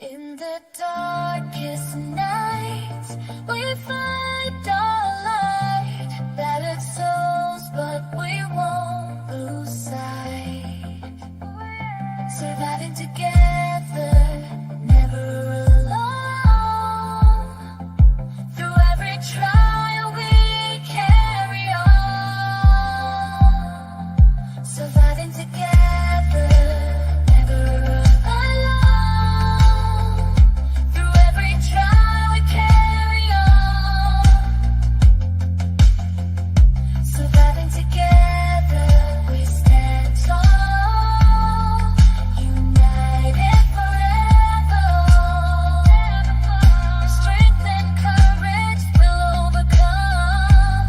In the darkest night, we find our light. Battered souls, but we won't lose sight. Surviving together, never alone. Through every trial, we carry on. Surviving together, never alone. Through every trial, we carry on. Surviving together, we stand tall. United forever. Strength and courage will overcome.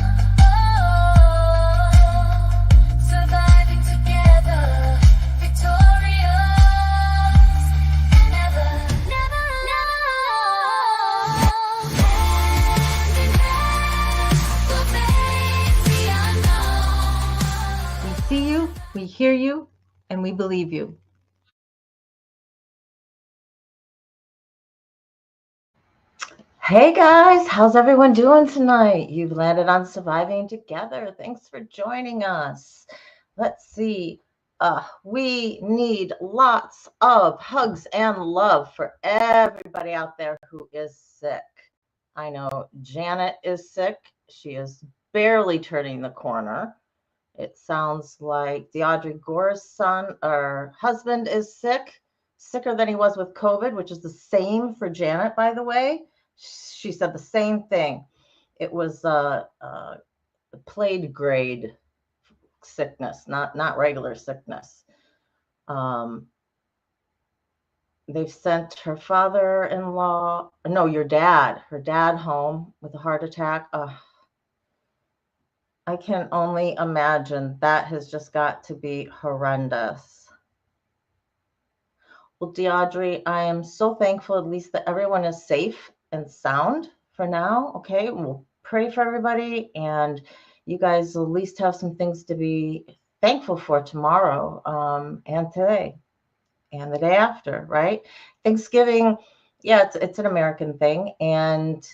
Surviving together, victorious. And never, never alone. Hand in hand, we'll face the unknown. We see you, we hear you, and we believe you. Hey guys, how's everyone doing tonight? You've landed on Surviving Together. Thanks for joining us. Let's see. We need lots of hugs and love for everybody out there who is sick. I know Janet is sick. She is barely turning the corner. It sounds like Audrey Gore's son or husband is sick, sicker than he was with COVID, which is the same for Janet, by the way. She said the same thing. It was plague grade sickness, not regular sickness. They've sent her father-in-law, no, her dad home with a heart attack. I can only imagine that has just got to be horrendous. Well, Deaudrey, I am so thankful at least that everyone is safe and sound for now. Okay, we'll pray for everybody, and you guys will at least have some things to be thankful for tomorrow and today and the day after, right? Thanksgiving, yeah, it's an American thing, and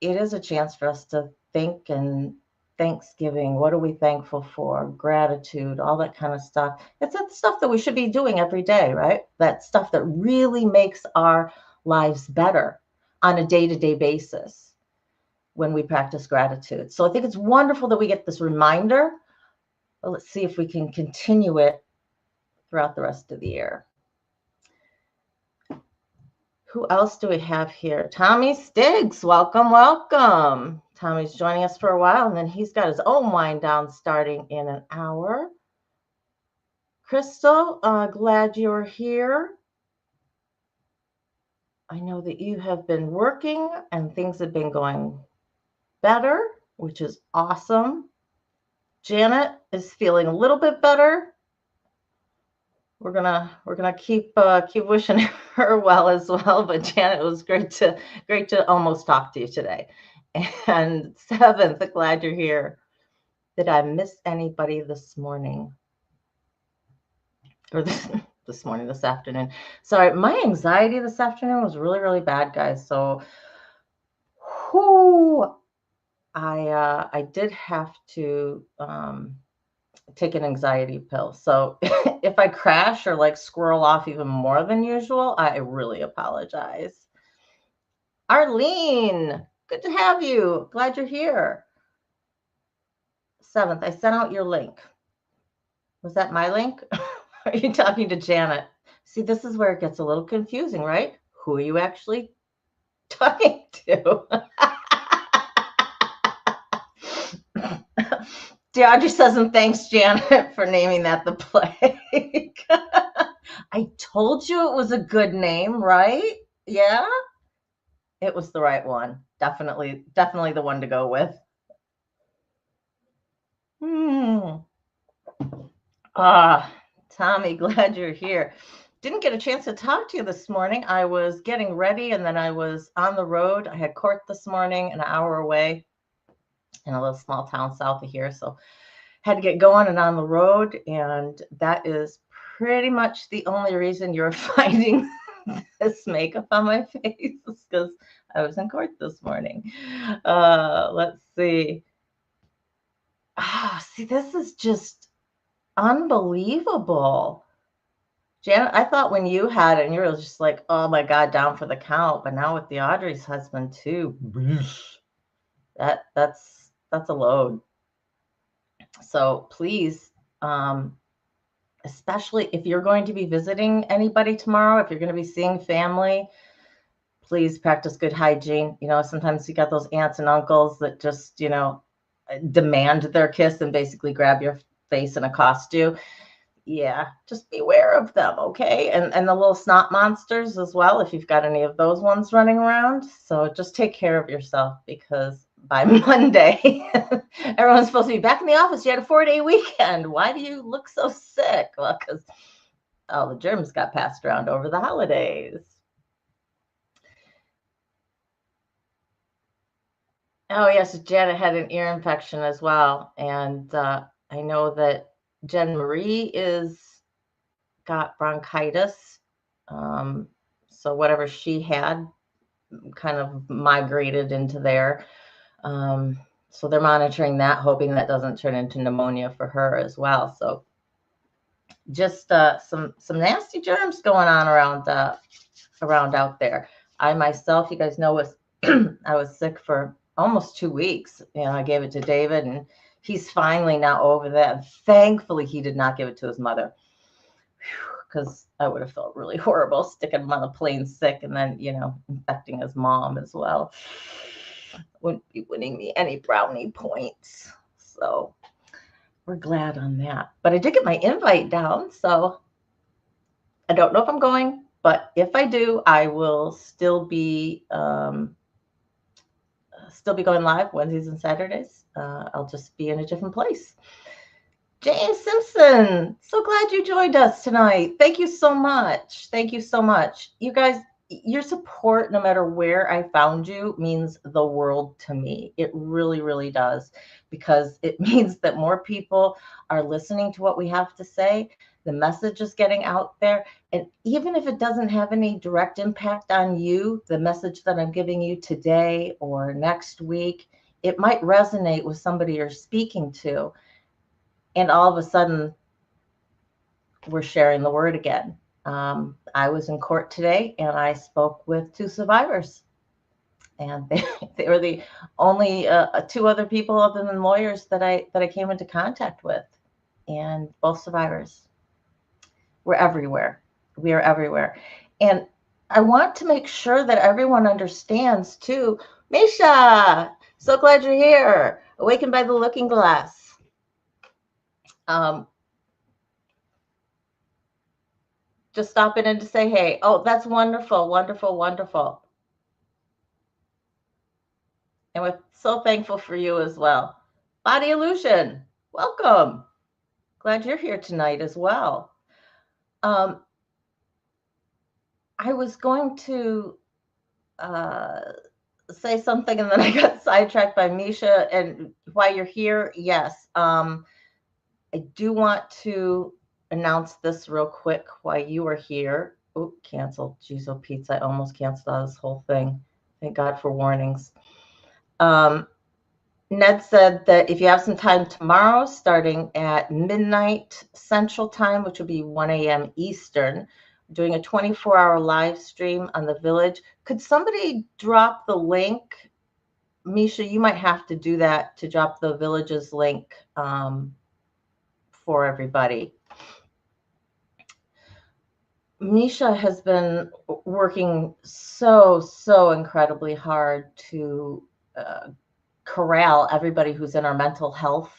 it is a chance for us to think and Thanksgiving. What are we thankful for? Gratitude, all that kind of stuff. It's that stuff that we should be doing every day, right? That stuff that really makes our lives better on a day-to-day basis when we practice gratitude. So I think it's wonderful that we get this reminder. Well, let's see if we can continue it throughout the rest of the year. Who else do we have here? Tommy Stiggs, welcome, welcome. Tommy's joining us for a while, and then he's got his own wind down starting in an hour. Crystal, glad you're here. I know that you have been working and things have been going better, which is awesome. Janet is feeling a little bit better. We're gonna keep wishing her well as well. But Janet, it was great to almost talk to you today. And Seventh, glad you're here. Did I miss anybody this morning? Or this afternoon? Sorry, my anxiety this afternoon was really, really bad, guys. So, I did have to take an anxiety pill. So if I crash or like squirrel off even more than usual, I really apologize. Arlene, good to have you. Glad you're here. Seventh, I sent out your link. Was that my link? Are you talking to Janet? See, this is where it gets a little confusing, right? Who are you actually talking to? Deaudrey says, and thanks, Janet, for naming that the plague. I told you it was a good name, right? Yeah? It was the right one. Definitely the one to go with. Tommy, glad you're here. Didn't get a chance to talk to you this morning. I was getting ready, and then I was on the road. I had court this morning, an hour away in a little small town south of here. So had to get going and on the road. And that is pretty much the only reason you're finding this makeup on my face because I was in court this morning. Let's see. See, this is just unbelievable. Janet, I thought when you had it and you were just like, oh my God, down for the count. But now with the Audrey's husband too, that's a load. So please, especially if you're going to be visiting anybody tomorrow, if you're going to be seeing family, please practice good hygiene. Sometimes you got those aunts and uncles that just, demand their kiss and basically grab your face and accost you. Yeah, just beware of them, okay? And the little snot monsters as well, if you've got any of those ones running around. So just take care of yourself, because by Monday, everyone's supposed to be back in the office. You had a 4-day weekend. Why do you look so sick? Well, because all the germs got passed around over the holidays. Oh, yes, Janet had an ear infection as well. And I know that Jen Marie got bronchitis. So whatever she had kind of migrated into there. So they're monitoring that, hoping that doesn't turn into pneumonia for her as well. So just some nasty germs going on around out there. I myself, you guys know, was I was sick for almost 2 weeks. I gave it to David, and he's finally now over that. And thankfully, he did not give it to his mother, because I would have felt really horrible sticking him on a plane sick and then, infecting his mom as well. Wouldn't be winning me any brownie points. So we're glad on that. But I did get my invite down, so I don't know if I'm going, but if I do, I will still be going live Wednesdays and Saturdays. I'll just be in a different place. Jane Simpson, so glad you joined us tonight. Thank you so much. Thank you so much. You guys, your support, no matter where I found you, means the world to me. It really, really does, because it means that more people are listening to what we have to say. The message is getting out there. And even if it doesn't have any direct impact on you, the message that I'm giving you today or next week, it might resonate with somebody you're speaking to. And all of a sudden, we're sharing the word again. I was in court today, and I spoke with 2 survivors. And they were the only 2 other people other than lawyers that I came into contact with. And both survivors. We're everywhere. We are everywhere. And I want to make sure that everyone understands, too. Misha, so glad you're here. Awakened by the Looking Glass. Just stopping in to say hey. Oh, that's wonderful, wonderful, wonderful. And we're so thankful for you as well. Body Illusion, welcome. Glad you're here tonight as well. I was going to say something, and then I got sidetracked by Misha. And while you're here, yes, I do want to announce this real quick while you are here. Oh, canceled. Jeez, oh, pizza. I almost canceled out this whole thing. Thank God for warnings. Ned said that if you have some time tomorrow, starting at midnight Central Time, which will be 1 a.m. Eastern, doing a 24-hour live stream on the Village. Could somebody drop the link? Misha, you might have to do that, to drop the Village's link for everybody. Misha has been working so incredibly hard to corral everybody who's in our mental health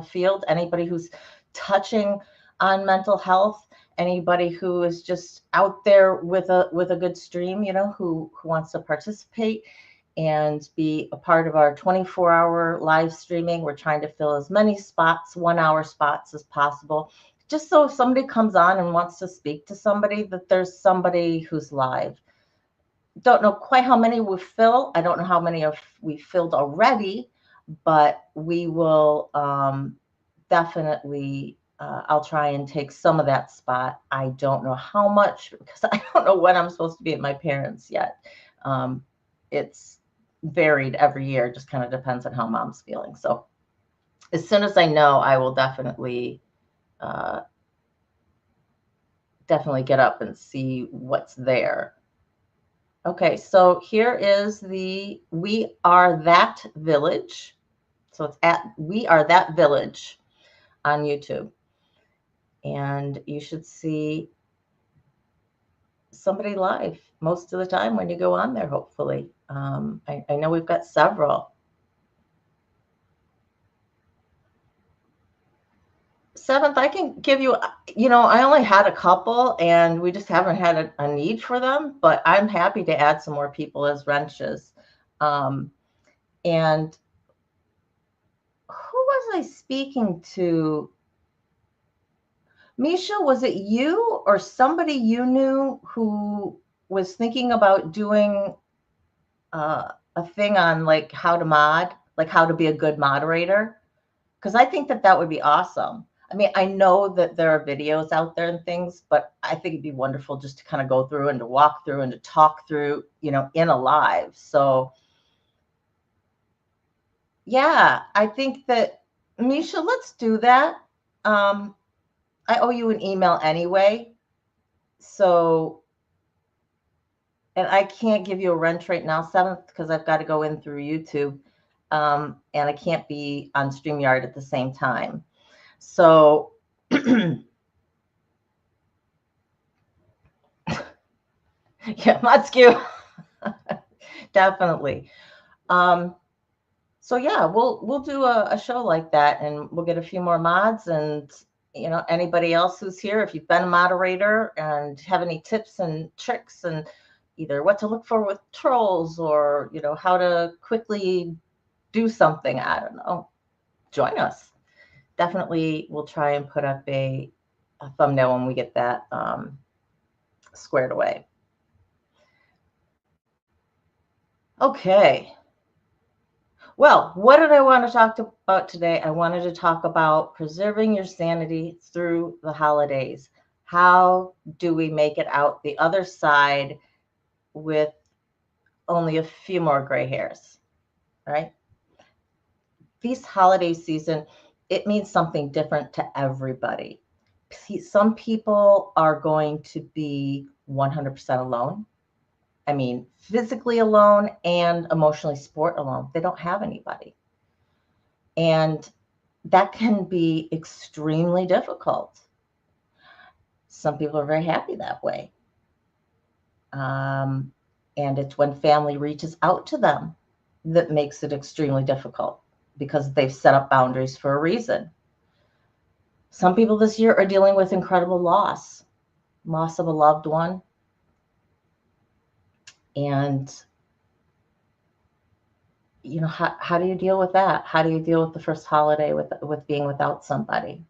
field, anybody who's touching on mental health, anybody who is just out there with a good stream, who wants to participate and be a part of our 24-hour live streaming. We're trying to fill as many spots, 1-hour spots, as possible, just so if somebody comes on and wants to speak to somebody, that there's somebody who's live. Don't know quite how many we'll fill. I don't know how many we filled already, but we will definitely I'll try and take some of that spot. I don't know how much because I don't know when I'm supposed to be at my parents' yet. It's varied every year, just kind of depends on how mom's feeling. So as soon as I know, I will definitely get up and see what's there. Okay, so here is the We Are That Village. So it's at We Are That Village on YouTube. And you should see somebody live most of the time when you go on there, hopefully. I know we've got several. 7th, I can give you, I only had a couple and we just haven't had a need for them, but I'm happy to add some more people as wrenches. And who was I speaking to? Misha, was it you or somebody you knew who was thinking about doing a thing on like how to mod, like how to be a good moderator? Because I think that would be awesome. I mean, I know that there are videos out there and things, but I think it'd be wonderful just to kind of go through and to walk through and to talk through, in a live. So yeah, I think that, Misha, let's do that. I owe you an email anyway. So, and I can't give you a wrench right now, 7th, because I've got to go in through YouTube. And I can't be on StreamYard at the same time. So, yeah, Matsku. Definitely. So yeah, we'll do a show like that, and we'll get a few more mods, and anybody else who's here, if you've been a moderator and have any tips and tricks, and either what to look for with trolls, or how to quickly do something, I don't know, join us. Definitely, we'll try and put up a thumbnail when we get that squared away. Okay. Well, what did I want to talk about today? I wanted to talk about preserving your sanity through the holidays. How do we make it out the other side with only a few more gray hairs, right? This holiday season, it means something different to everybody. Some people are going to be 100% alone. I mean, physically alone and emotionally support alone. They don't have anybody. And that can be extremely difficult. Some people are very happy that way. And it's when family reaches out to them that makes it extremely difficult because they've set up boundaries for a reason. Some people this year are dealing with incredible loss of a loved one. And how do you deal with that? How do you deal with the first holiday with being without somebody?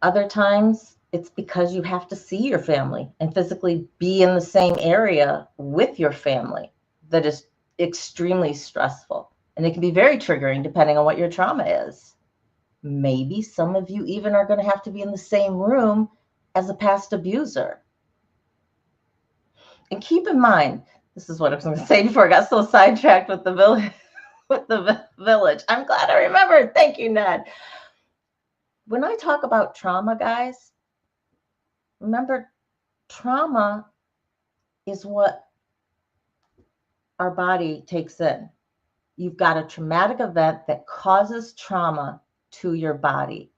Other times it's because you have to see your family and physically be in the same area with your family. That is extremely stressful, and it can be very triggering depending on what your trauma is. Maybe some of you even are going to have to be in the same room as a past abuser. And keep in mind, this is what I was going to say before I got so sidetracked with the village. I'm glad I remembered. Thank you, Ned. When I talk about trauma, guys, remember, trauma is what our body takes in. You've got a traumatic event that causes trauma to your body.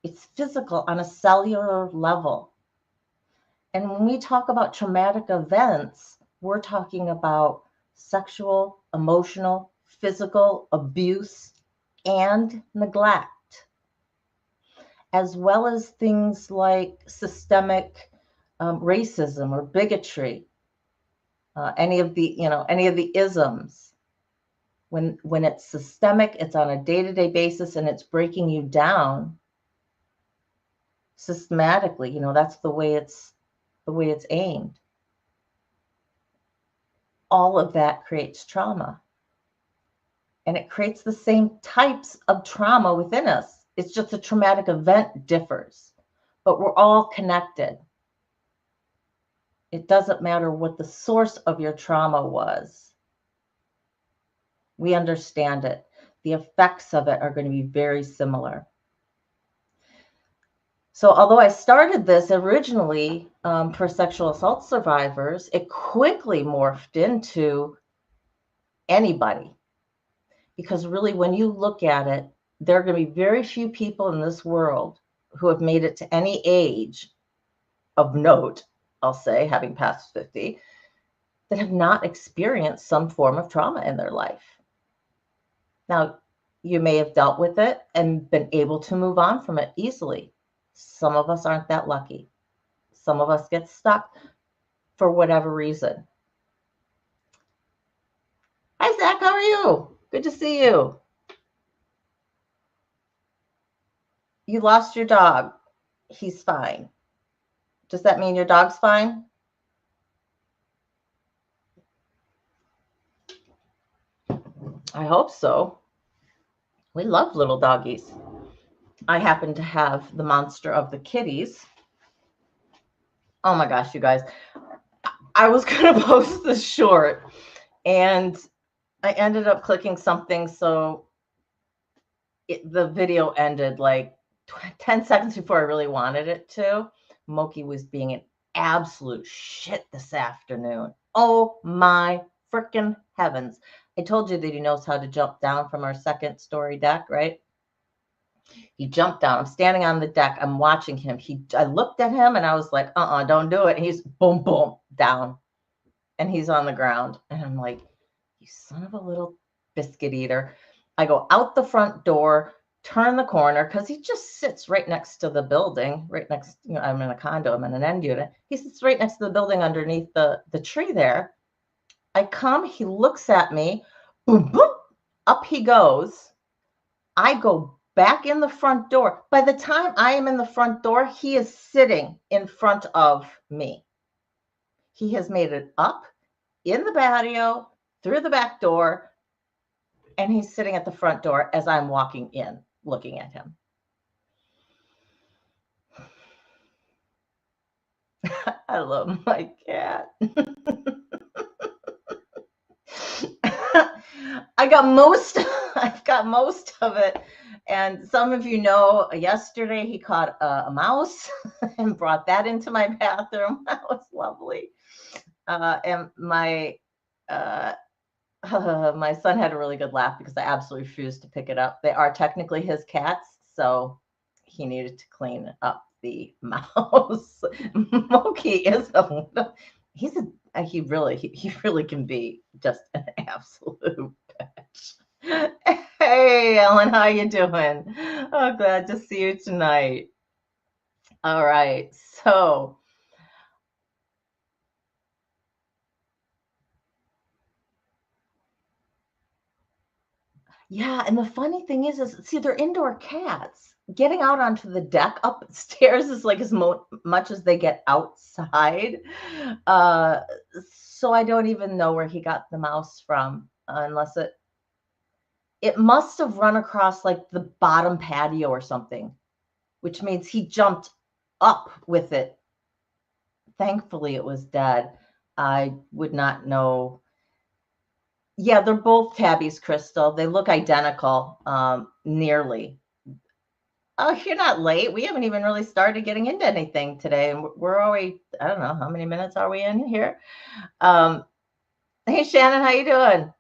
It's physical on a cellular level. And when we talk about traumatic events, we're talking about sexual, emotional, physical abuse and neglect, as well as things like systemic racism or bigotry, any of the isms. When it's systemic, it's on a day-to-day basis, and it's breaking you down systematically. That's the way it's aimed. All of that creates trauma. and it creates the same types of trauma within us. It's just a traumatic event differs, but we're all connected. It doesn't matter what the source of your trauma was. We understand it. The effects of it are going to be very similar. So although I started this originally for sexual assault survivors, it quickly morphed into anybody. Because really, when you look at it, there are going to be very few people in this world who have made it to any age of note, I'll say, having passed 50, that have not experienced some form of trauma in their life. Now, you may have dealt with it and been able to move on from it easily. Some of us aren't that lucky. Some of us get stuck for whatever reason. Hi, Zach. How are you? Good to see you. You lost your dog. He's fine. Does that mean your dog's fine? I hope so. We love little doggies. I happen to have the monster of the kitties. Oh my gosh, you guys. I was going to post this short and I ended up clicking something. So the video ended like 10 seconds before I really wanted it to. Moki was being an absolute shit this afternoon. Oh my freaking heavens. I told you that he knows how to jump down from our second story deck, right? He jumped down. I'm standing on the deck. I'm watching him. I looked at him and I was like, don't do it. And he's boom, boom, down. And he's on the ground. And I'm like, you son of a little biscuit eater. I go out the front door, turn the corner, because he just sits right next to the building, right next, I'm in a condo, I'm in an end unit. He sits right next to the building underneath the tree there. I come, he looks at me, boom, boom, up he goes. I go back in the front door. By the time I am in the front door, he is sitting in front of me. He has made it up in the patio, through the back door, and he's sitting at the front door as I'm walking in, looking at him. I love my cat. I've got most of it. And some of you know, yesterday he caught a mouse and brought that into my bathroom. That was lovely. And my my son had a really good laugh because I absolutely refused to pick it up. They are technically his cats, so he needed to clean up the mouse. Moki is he really can be just an absolute bitch. Hey, Ellen, how you doing? Oh, glad to see you tonight. All right, so yeah, and the funny thing is see, they're indoor cats. Getting out onto the deck upstairs is like as much as they get outside. Uh, so I don't even know where he got the mouse from, unless it must have run across like the bottom patio or something, which means he jumped up with it. Thankfully, it was dead. I would not know. Yeah, they're both tabbies, Crystal. They look identical, nearly. Oh, you're not late. We haven't even really started getting into anything today. And we're already, I don't know, how many minutes are we in here? Hey, Shannon, how you doing?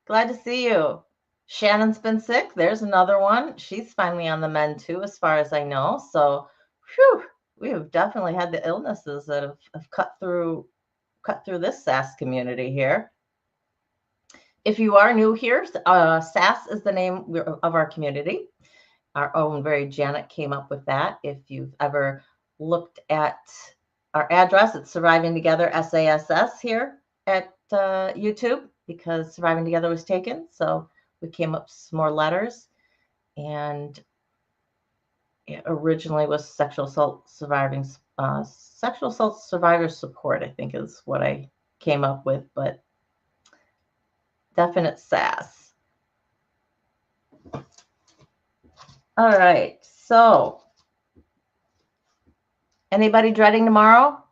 Glad to see you. Shannon's been sick. There's another one. She's finally on the mend too, as far as I know. So, whew, we have definitely had the illnesses that have cut through this SAS community here. If you are new here, SAS is the name of our community. Our own very Janet came up with that. If you've ever looked at our address, it's Surviving Together SASS here at YouTube, because Surviving Together was taken. So we came up with some more letters, and it originally was Sexual Assault Survivors Support, I think is what I came up with, but definite SAS. All right. So, anybody dreading tomorrow?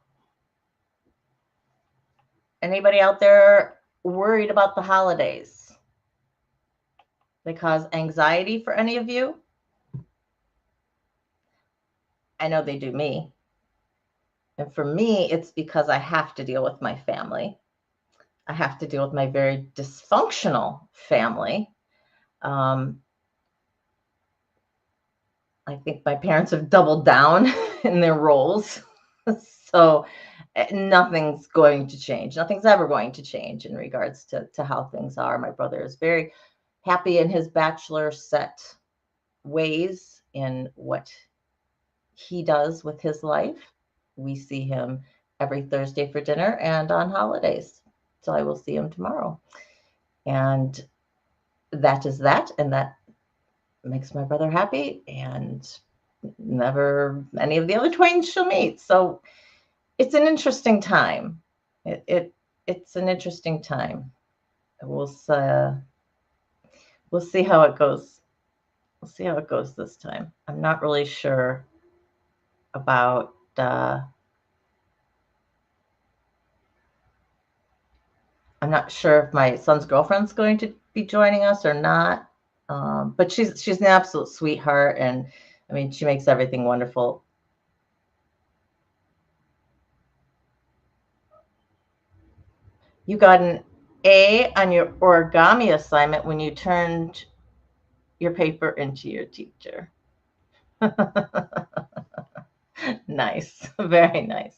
Anybody out there worried about the holidays? They cause anxiety for any of you? I know they do me. And for me, it's because I have to deal with my family. I have to deal with my very dysfunctional family. Um, I think my parents have doubled down in their roles. So nothing's going to change. Nothing's ever going to change in regards to how things are. My brother is very happy in his bachelor set ways in what he does with his life. We see him every Thursday for dinner and on holidays. So I will see him tomorrow. And that is that. And that makes my brother happy. And never any of the other twains shall meet. So it's an interesting time. It's an interesting time. We'll we'll see how it goes. We'll see how it goes this time. I'm not really sure about I'm not sure if my son's girlfriend's going to be joining us or not. But she's an absolute sweetheart, and I mean she makes everything wonderful. You got an A on your origami assignment when you turned your paper into your teacher. Nice, very nice.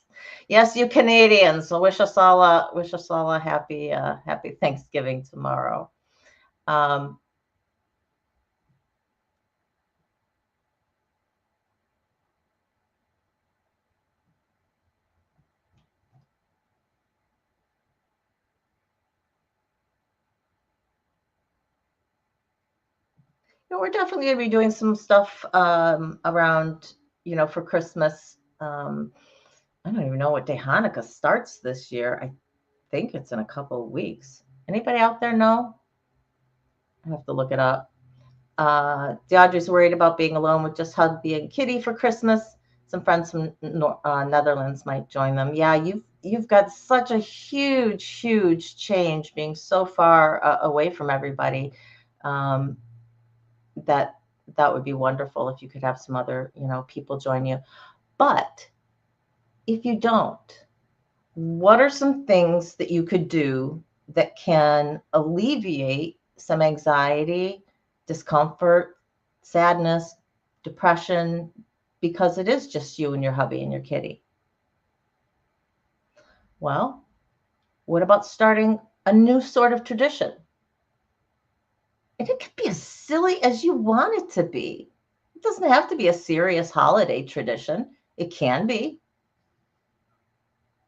Yes, you Canadians. So wish us all a happy Thanksgiving tomorrow. Um, we're definitely going to be doing some stuff around, for Christmas. I don't even know what day Hanukkah starts this year. I think it's in a couple of weeks. Anybody out there know? I have to look it up. Deidre's worried about being alone with just hubby and kitty for Christmas. Some friends from Netherlands might join them. Yeah, you've got such a huge change being so far away from everybody. Um, that that would be wonderful if you could have some other people join you. But if you don't, what are some things that you could do that can alleviate some anxiety, discomfort, sadness, depression, because it is just you and your hubby and your kitty? Well, what about starting a new sort of tradition? And it could be as silly as you want it to be. It doesn't have to be a serious holiday tradition. It can be.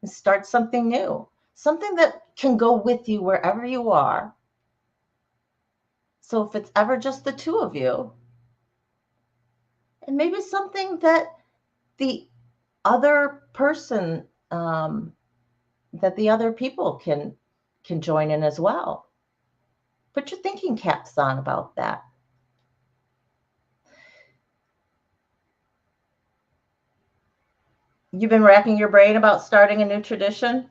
And start something new, something that can go with you wherever you are. So if it's ever just the two of you, and maybe something that the other person, that the other people can join in as well. Put your thinking caps on about that. You've been racking your brain about starting a new tradition?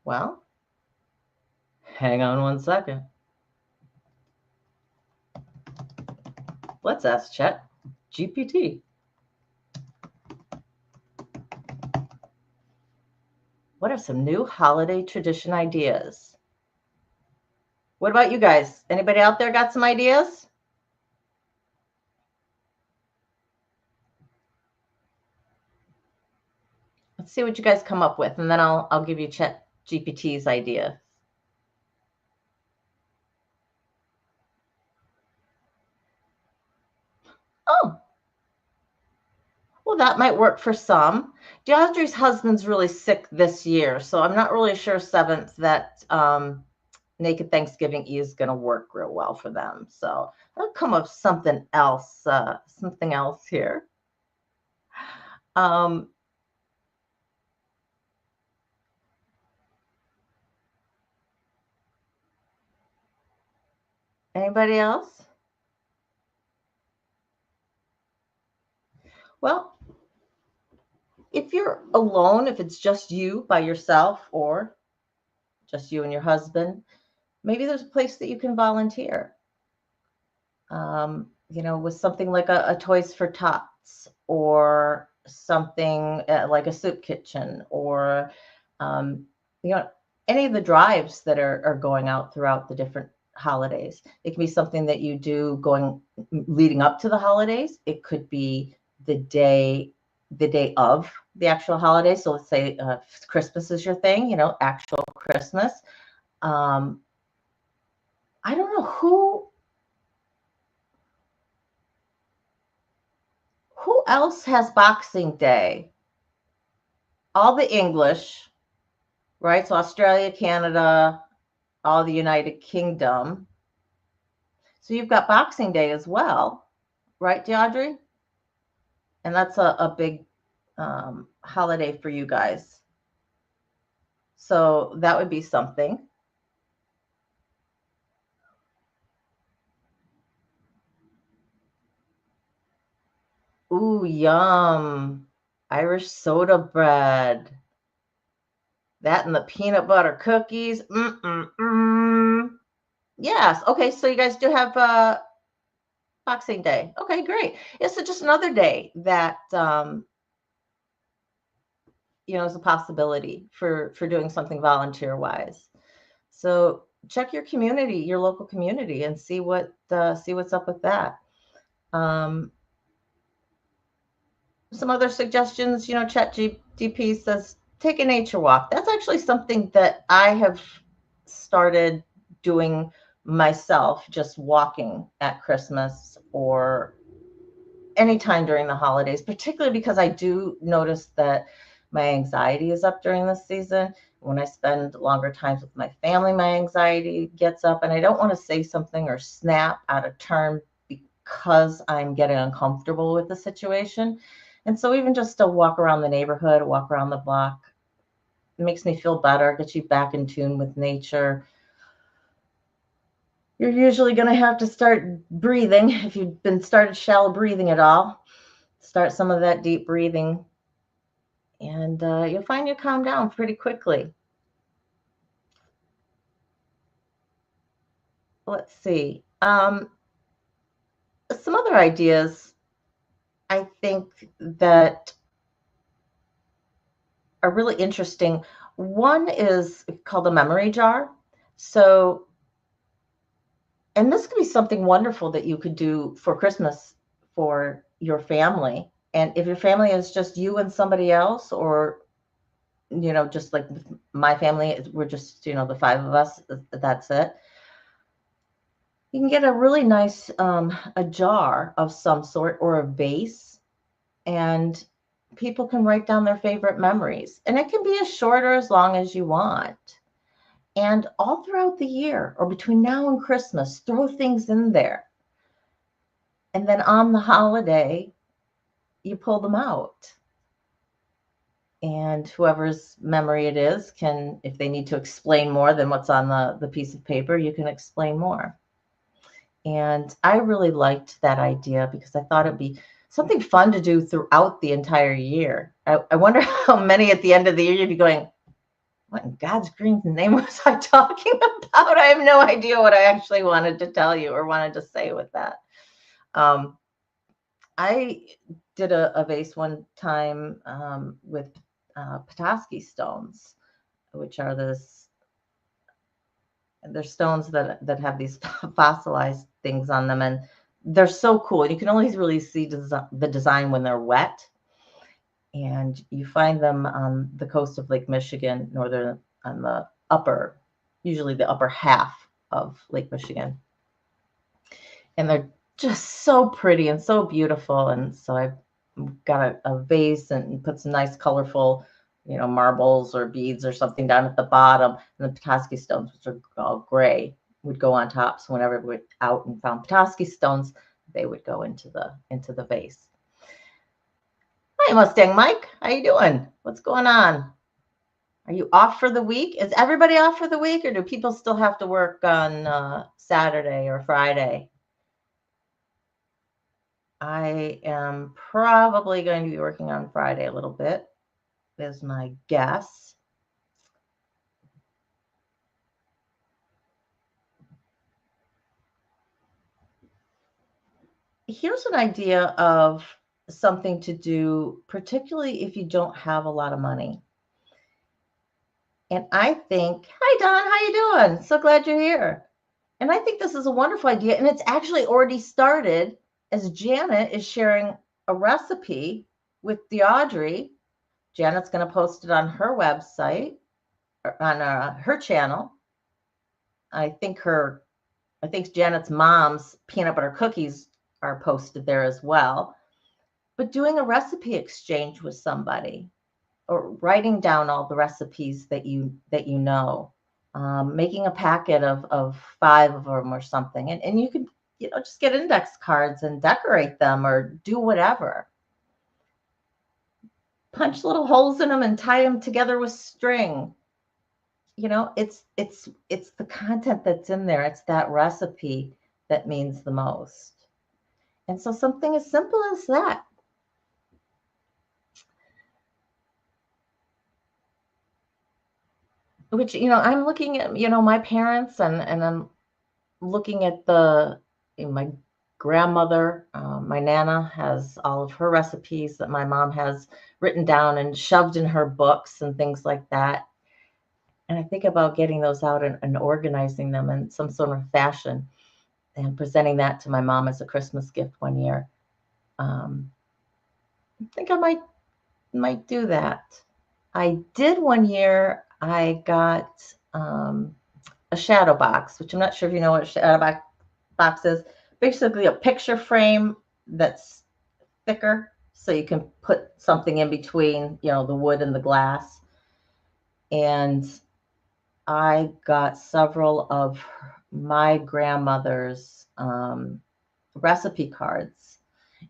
Well, hang on one second. Let's ask Chat GPT. What are some new holiday tradition ideas? What about you guys? Anybody out there got some ideas? Let's see what you guys come up with, and then I'll give you Chat GPT's idea. Oh, well, that might work for some. DeAudrey's husband's really sick this year, so I'm not really sure 7th that Naked Thanksgiving Eve is going to work real well for them. So I'll come up with something else here. Um, Anybody else? Well, if you're alone, if it's just you by yourself or just you and your husband, maybe there's a place that you can volunteer. With something like a Toys for Tots or something like a soup kitchen or, um, you know, any of the drives that are going out throughout the different holidays. It can be something that you do leading up to the holidays. It could be the day of the actual holiday. So let's say Christmas is your thing, actual Christmas. Um, I don't know who else has Boxing Day? All the English, right? So Australia, Canada, all the United Kingdom. So you've got Boxing Day as well, right, DeAudrey? And that's a big holiday for you guys. So that would be something. Ooh, yum. Irish soda bread. That and the peanut butter cookies. Yes. Okay. So you guys do have Boxing Day. Okay, great. Yeah, so just another day that is a possibility for doing something volunteer wise. So check your community, your local community, and see what's up with that. Some other suggestions, ChatGPT says take a nature walk. That's actually something that I have started doing myself, just walking at Christmas or anytime during the holidays, particularly because I do notice that my anxiety is up during this season. When I spend longer times with my family, my anxiety gets up, and I don't want to say something or snap out of turn because I'm getting uncomfortable with the situation. And so even just to walk around the neighborhood, walk around the block, it makes me feel better, gets you back in tune with nature. You're usually going to have to start breathing. If you've been started shallow breathing at all, start some of that deep breathing, and you'll find you calm down pretty quickly. Let's see. Some other ideas I think that are really interesting. One is called a memory jar. So, and this could be something wonderful that you could do for Christmas for your family. And if your family is just you and somebody else, or, just like with my family, we're just, the five of us, that's it. You can get a really nice, a jar of some sort or a vase, and people can write down their favorite memories. And it can be as short or as long as you want. And all throughout the year or between now and Christmas, throw things in there. And then on the holiday, you pull them out. And whoever's memory it is can, if they need to explain more than what's on the piece of paper, you can explain more. And I really liked that idea because I thought it'd be something fun to do throughout the entire year. I wonder how many at the end of the year you'd be going, what in God's green name was I talking about? I have no idea what I actually wanted to tell you or wanted to say with that. I did a vase one time with Petoskey stones, which are they're stones that have these fossilized things on them, and they're so cool. You can only really see the design when they're wet, and you find them on the coast of Lake Michigan, on the usually the upper half of Lake Michigan, and they're just so pretty and so beautiful. And so I got a vase and put some nice colorful marbles or beads or something down at the bottom, and the Petoskey stones, which are all gray, would go on top. So whenever we went out and found Petoskey stones, they would go into the vase. Hi, Mustang Mike. How you doing? What's going on? Are you off for the week? Is everybody off for the week, or do people still have to work on Saturday or Friday? I am probably going to be working on Friday a little bit, is my guess. Here's an idea of something to do, particularly if you don't have a lot of money. And I think, hi Don, how you doing? So glad you're here. And I think this is a wonderful idea, and it's actually already started as Janet is sharing a recipe with Audrey. Janet's going to post it on her website, on her channel. I think Janet's mom's peanut butter cookies are posted there as well. But doing a recipe exchange with somebody, or writing down all the recipes that you know, making a packet of 5 of them or something, and you could just get index cards and decorate them or do whatever. Punch little holes in them and tie them together with string. It's the content that's in there. It's that recipe that means the most. And so something as simple as that. Which, I'm looking at, my parents, and I'm looking at my grandmother. My Nana has all of her recipes that my mom has written down and shoved in her books and things like that. And I think about getting those out and organizing them in some sort of fashion and presenting that to my mom as a Christmas gift one year. I think I might do that. I did one year. I got a shadow box, which I'm not sure if you know what a shadow box is. Basically, a picture frame that's thicker, so you can put something in between, the wood and the glass. And I got several of my grandmother's recipe cards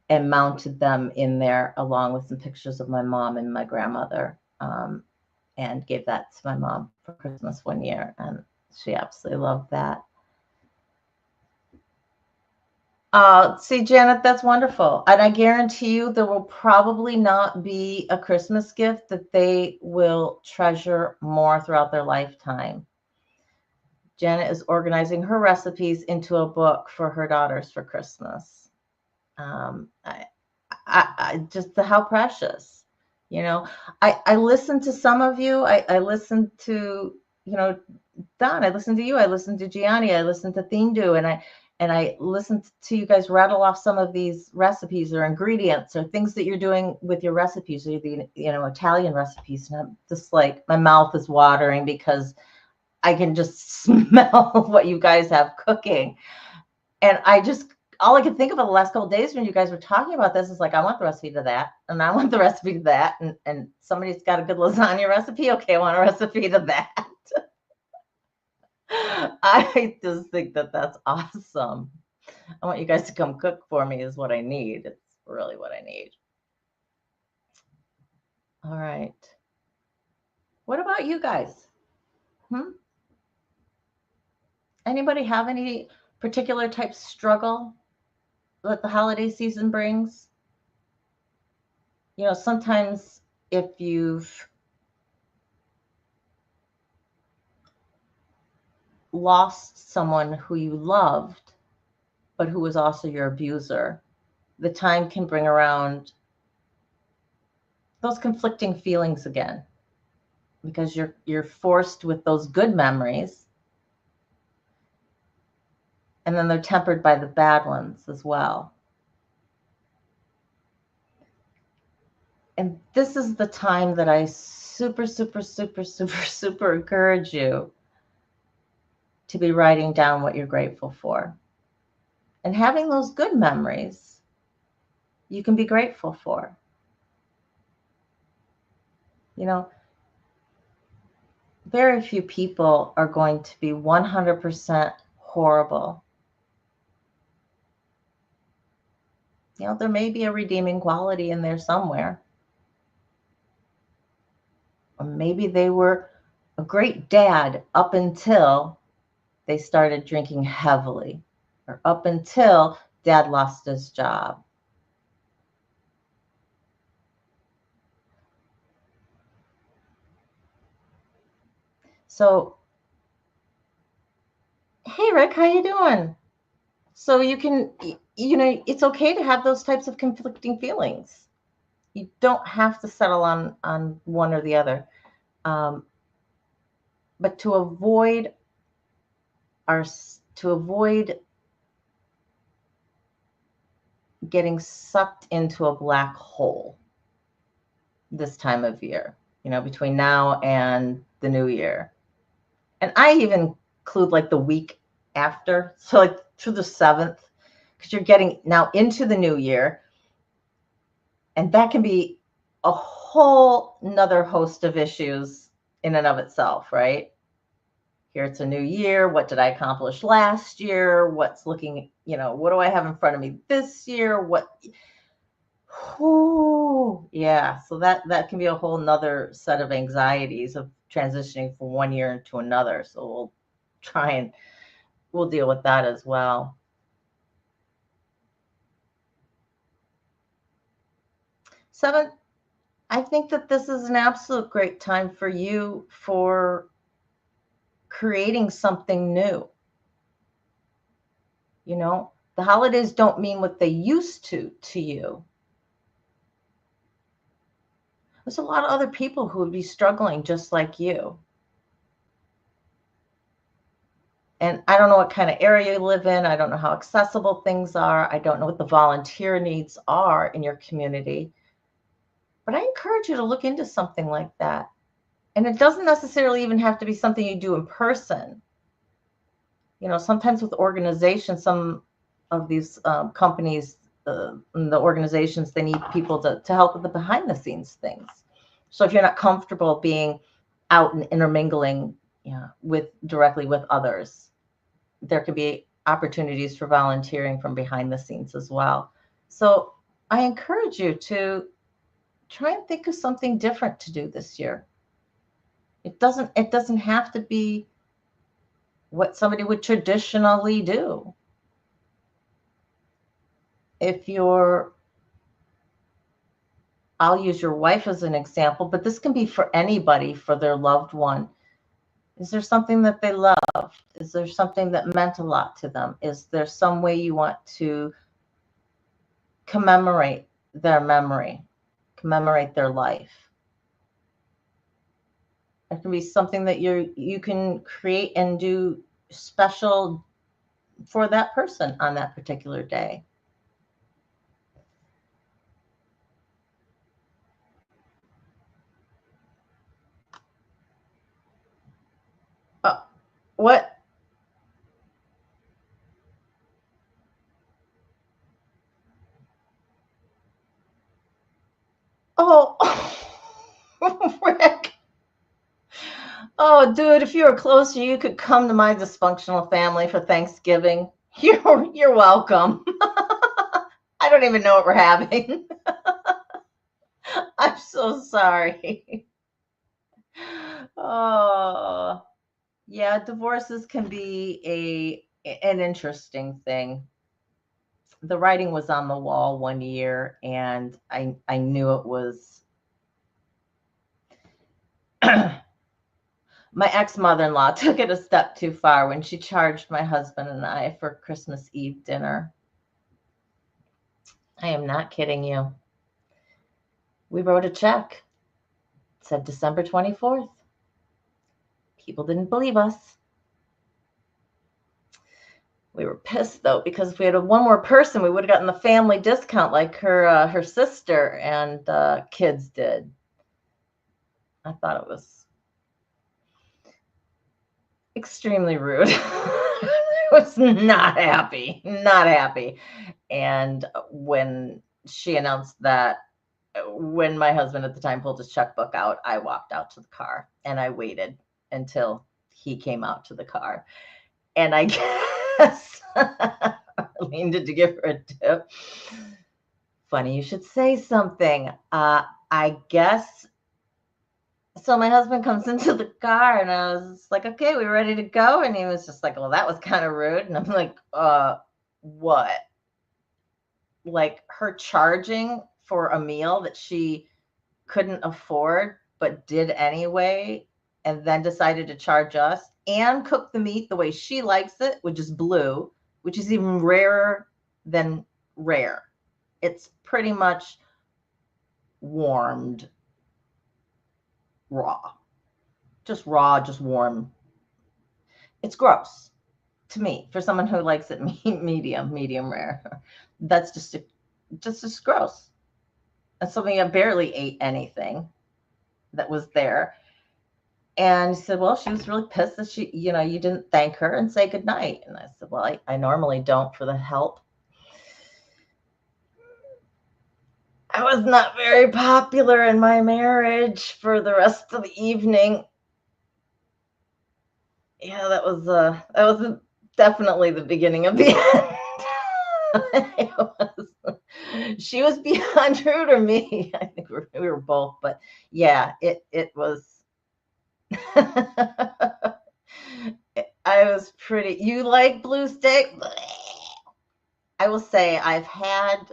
and mounted them in there along with some pictures of my mom and my grandmother, and gave that to my mom for Christmas one year, and she absolutely loved that. See, Janet, that's wonderful. And I guarantee you there will probably not be a Christmas gift that they will treasure more throughout their lifetime. Janet is organizing her recipes into a book for her daughters for Christmas. I just how precious, I listened to some of you. I listened to, Don. I listened to you. I listened to Gianni. I listened to Thindu, and I listened to you guys rattle off some of these recipes or ingredients or things that you're doing with your recipes, or the Italian recipes. And I'm just like, my mouth is watering because I can just smell what you guys have cooking. And all I could think about the last couple of days when you guys were talking about this is like, I want the recipe to that, and I want the recipe to that, and somebody's got a good lasagna recipe. Okay, I want a recipe to that. I just think that that's awesome. I want you guys to come cook for me is what I need. It's really what I need. All right. What about you guys? Anybody have any particular type struggle that the holiday season brings? Sometimes if you've lost someone who you loved, but who was also your abuser, the time can bring around those conflicting feelings again, because you're forced with those good memories, and then they're tempered by the bad ones as well. And this is the time that I super, super, super, super, super encourage you to be writing down what you're grateful for. And having those good memories you can be grateful for. Very few people are going to be 100% horrible. There may be a redeeming quality in there somewhere. Or maybe they were a great dad up until they started drinking heavily, or up until dad lost his job. So, hey Rick, how you doing? So you can, it's okay to have those types of conflicting feelings. You don't have to settle on one or the other. Um, but our to avoid getting sucked into a black hole this time of year, between now and the new year. And I even include like the week after, so like through the 7th, because you're getting now into the new year, and that can be a whole nother host of issues in and of itself, right? Here it's a new year. What did I accomplish last year? What's looking, what do I have in front of me this year? Yeah. So that can be a whole nother set of anxieties of transitioning from one year into another. So we'll deal with that as well. 7, I think that this is an absolute great time for you for creating something new. The holidays don't mean what they used to you. There's a lot of other people who would be struggling just like you. And I don't know what kind of area you live in. I don't know how accessible things are. I don't know what the volunteer needs are in your community. But I encourage you to look into something like that. And it doesn't necessarily even have to be something you do in person. Sometimes with organizations, some of these companies, the organizations, they need people to help with the behind the scenes things. So if you're not comfortable being out and intermingling directly with others, there could be opportunities for volunteering from behind the scenes as well. So I encourage you to try and think of something different to do this year. It doesn't have to be what somebody would traditionally do. I'll use your wife as an example, but this can be for anybody, for their loved one. Is there something that they love? Is there something that meant a lot to them? Is there some way you want to commemorate their memory, commemorate their life? It can be something that you can create and do special for that person on that particular day. What? Oh, Rick. Oh, dude, if you were closer, you could come to my dysfunctional family for Thanksgiving. You're welcome. I don't even know what we're having. I'm so sorry. Oh, yeah, divorces can be an interesting thing. The writing was on the wall one year, and I knew it was. My ex-mother-in-law took it a step too far when she charged my husband and I for Christmas Eve dinner. I am not kidding you. We wrote a check. It said December 24th. People didn't believe us. We were pissed though, because if we had one more person, we would have gotten the family discount like her sister and kids did. I thought it was extremely rude. I was not happy. And when she announced that, when my husband at the time pulled his checkbook out, I walked out to the car and I waited until he came out to the car. And I guess Arlene, did you give her a tip? Funny you should say something. I guess So my husband comes into the car and I was like, okay, we ready to go? And he was just like, well, that was kind of rude. And I'm like, what? Like her charging for a meal that she couldn't afford, but did anyway, and then decided to charge us and cook the meat the way she likes it, which is blue, which is even rarer than rare. It's pretty much warmed raw, just warm. It's gross to me for someone who likes it medium rare. That's just gross. That's something I barely ate anything that was there. And he said, well, she was really pissed that you didn't thank her and say goodnight. And I said, well, I normally don't for the help. I was not very popular in my marriage for the rest of the evening. Yeah, that was definitely the beginning of the end. She was beyond rude to me. I think we were both, but yeah, it was. I was pretty. You like blue steak? I will say I've had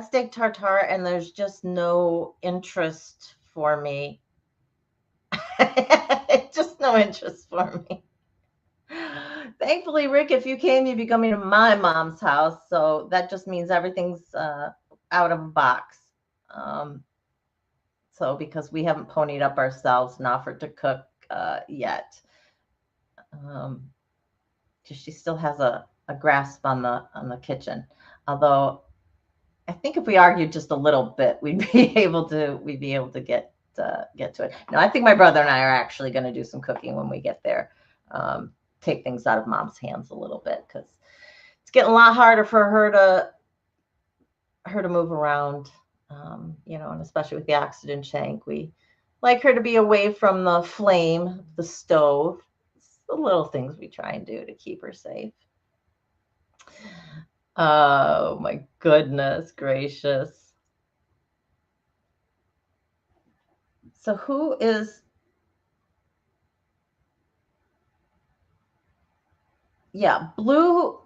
steak tartare, and there's just no interest for me. Just no interest for me. Thankfully, Rick, if you came, you'd be coming to my mom's house, so that just means everything's out of a box. Um, so because we haven't ponied up ourselves and offered to cook yet, um, she still has a grasp on the kitchen. Although I think if we argued just a little bit, we'd be able to get to it. No, I think my brother and I are actually going to do some cooking when we get there. Take things out of mom's hands a little bit because it's getting a lot harder for her to move around. And especially with the oxygen tank, we like her to be away from the flame, the stove. It's the little things we try and do to keep her safe. Oh my goodness gracious. So who is, yeah, blue,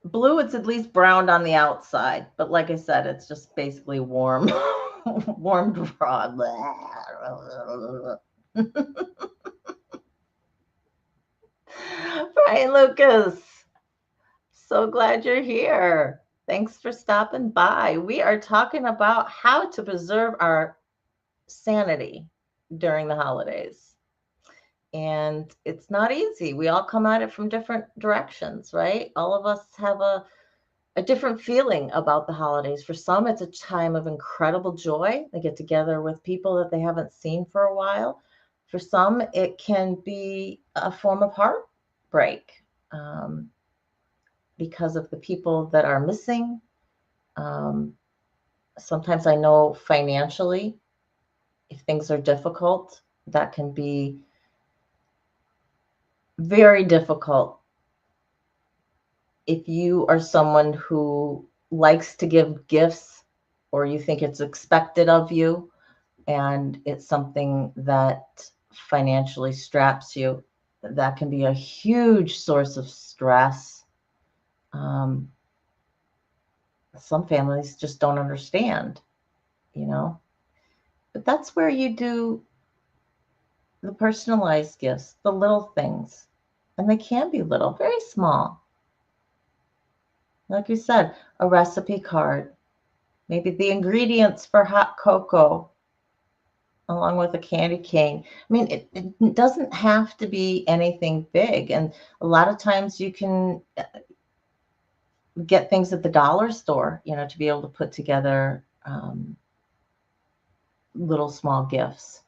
it's at least browned on the outside, but like I said, it's just basically warm, warmed raw. Brian Lucas, so glad you're here. Thanks for stopping by. We are talking about how to preserve our sanity during the holidays. And it's not easy. We all come at it from different directions, right? All of us have a different feeling about the holidays. For some, it's a time of incredible joy. They get together with people that they haven't seen for a while. For some, it can be a form of heartbreak because of the people that are missing. Um, Sometimes I know financially, if things are difficult, that can be very difficult if you are someone who likes to give gifts or you think it's expected of you and it's something that financially straps you, that can be a huge source of stress. Some families just don't understand, you know, but that's where you do the personalized gifts, the little things, and they can be little, very small. Like you said, a recipe card, maybe the ingredients for hot cocoa, along with a candy cane. I mean, it doesn't have to be anything big. And a lot of times you can get things at the dollar store, to be able to put together little small gifts.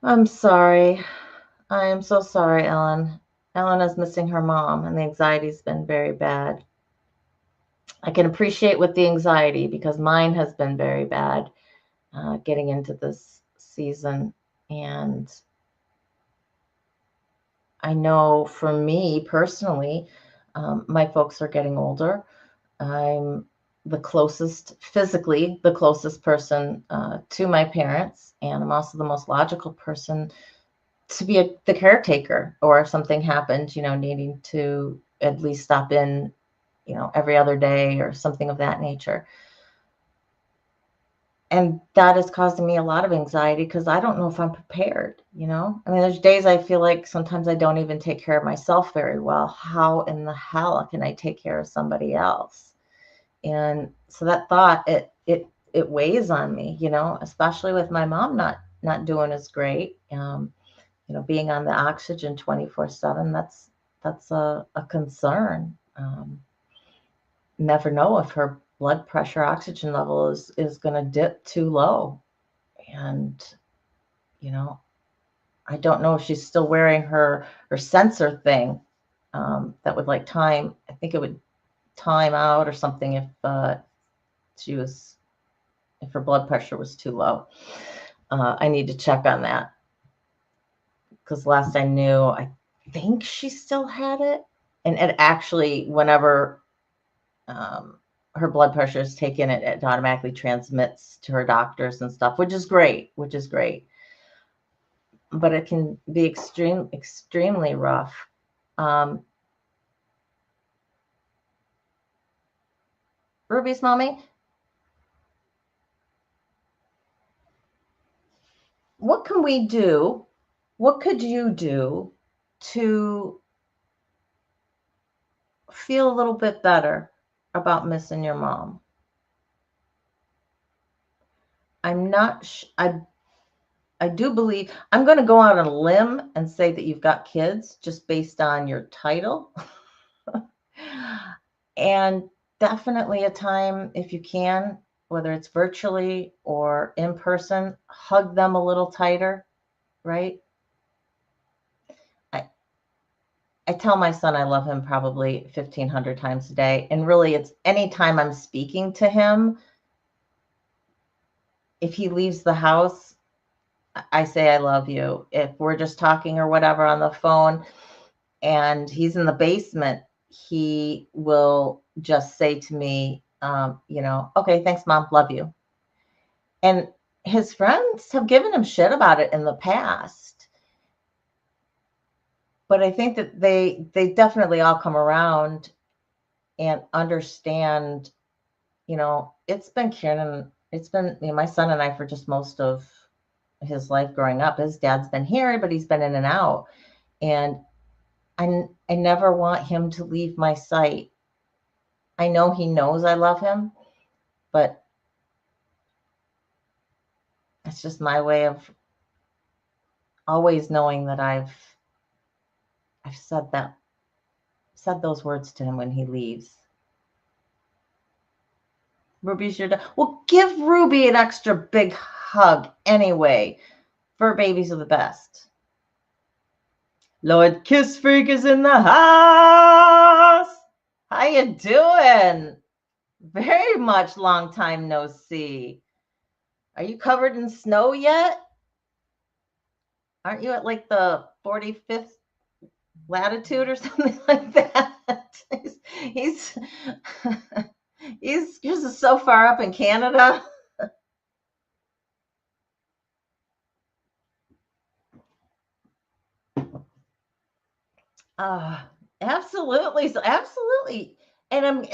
I'm sorry. I am so sorry, Ellen. Ellen is missing her mom, and the anxiety's been very bad. I can appreciate with the anxiety because mine has been very bad getting into this season. And I know for me personally, My folks are getting older. I'm physically the closest person to my parents, and I'm also the most logical person to be the caretaker, or if something happened, needing to at least stop in, every other day or something of that nature. And that is causing me a lot of anxiety because I don't know if I'm prepared, I mean, there's days I feel like sometimes I don't even take care of myself very well. How in the hell can I take care of somebody else? And so that thought, it weighs on me, especially with my mom not doing as great. Being on the oxygen 24/7, that's a concern. Never know if her blood pressure, oxygen level is going to dip too low. And, I don't know if she's still wearing her sensor thing that would time. I think it would time out or something if her blood pressure was too low. I need to check on that because last I knew, I think she still had it. And it actually, whenever her blood pressure is taken, it automatically transmits to her doctors and stuff, which is great. But it can be extremely rough. Ruby's mommy, what can we do? What could you do to feel a little bit better about missing your mom? I'm not. I do believe I'm going to go out on a limb and say that you've got kids just based on your title, and definitely a time, if you can, whether it's virtually or in person, hug them a little tighter, right? I tell my son I love him probably 1,500 times a day. And really, it's anytime I'm speaking to him, if he leaves the house, I say I love you. If we're just talking or whatever on the phone and he's in the basement, he will just say to me, okay, thanks, Mom, love you. And his friends have given him shit about it in the past. But I think that they definitely all come around and understand, it's been Kieran, it's been my son and I for just most of his life growing up. His dad's been here, but he's been in and out. And I never want him to leave my sight. I know he knows I love him, but it's just my way of always knowing that I've said those words to him when he leaves. Ruby's your dad. Well, give Ruby an extra big hug anyway. Fur babies are the best. Lord Kiss Freak is in the house. How you doing? Very much long time no see. Are you covered in snow yet? Aren't you at like the 45th latitude or something like that? he's he's just so far up in Canada. Absolutely, absolutely. And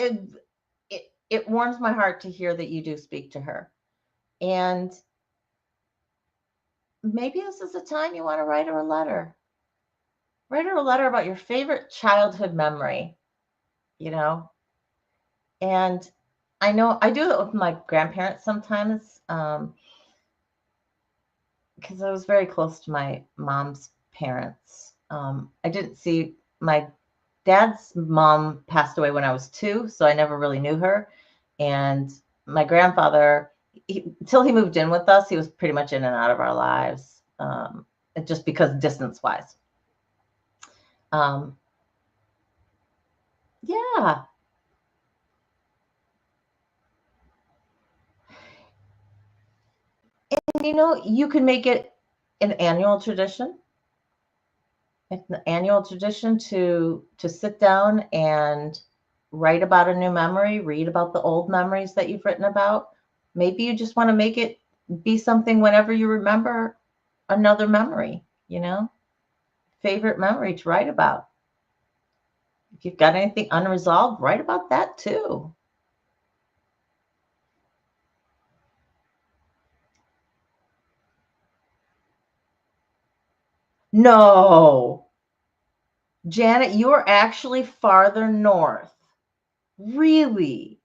it warms my heart to hear that you do speak to her. And maybe this is the time you want to write her a letter. Write her a letter about your favorite childhood memory, And I know I do it with my grandparents sometimes, because I was very close to my mom's parents. I didn't see my dad's mom passed away when I was 2, so I never really knew her. And my grandfather, until he moved in with us, he was pretty much in and out of our lives, just because distance-wise. Yeah. And you can make it an annual tradition. It's an annual tradition to sit down and write about a new memory, read about the old memories that you've written about. Maybe you just want to make it be something whenever you remember another memory, favorite memory to write about. If you've got anything unresolved, write about that too. No, Janet, you are actually farther north. Really?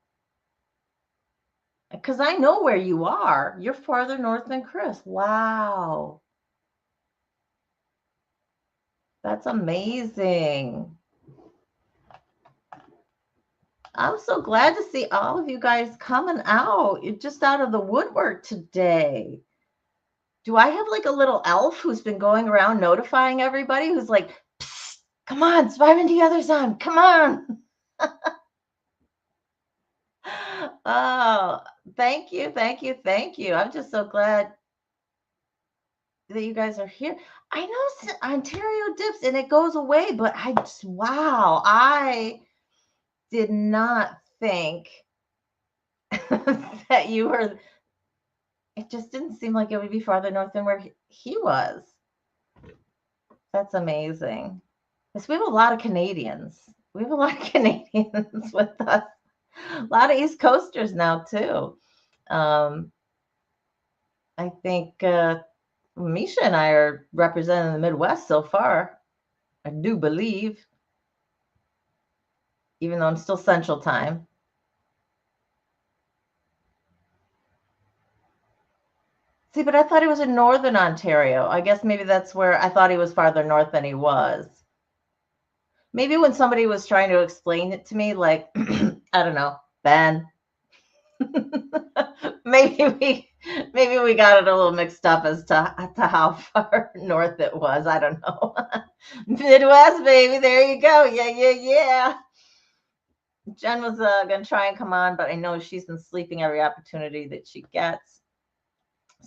Because I know where you are. You're farther north than Chris. Wow. That's amazing. I'm so glad to see all of you guys coming out. You're just out of the woodwork today. Do I have like a little elf who's been going around notifying everybody who's like, psst, come on, Surviving and Together's on. Come on. Oh, thank you, thank you, thank you. I'm just so glad that you guys are here. I know Ontario dips and it goes away, but wow, I did not think that you were. It just didn't seem like it would be farther north than where he was. That's amazing. Because we have a lot of Canadians. We have a lot of Canadians with us. A lot of East Coasters now too. I think Misha and I are representing the Midwest so far. I do believe, even though I'm still Central Time. See, but I thought he was in Northern Ontario. I guess maybe that's where I thought he was farther north than he was. Maybe when somebody was trying to explain it to me, like, I don't know, Ben, maybe we got it a little mixed up as to how far north it was. I don't know. Midwest, baby. There you go. Yeah. Jen was going to try and come on, but I know she's been sleeping every opportunity that she gets.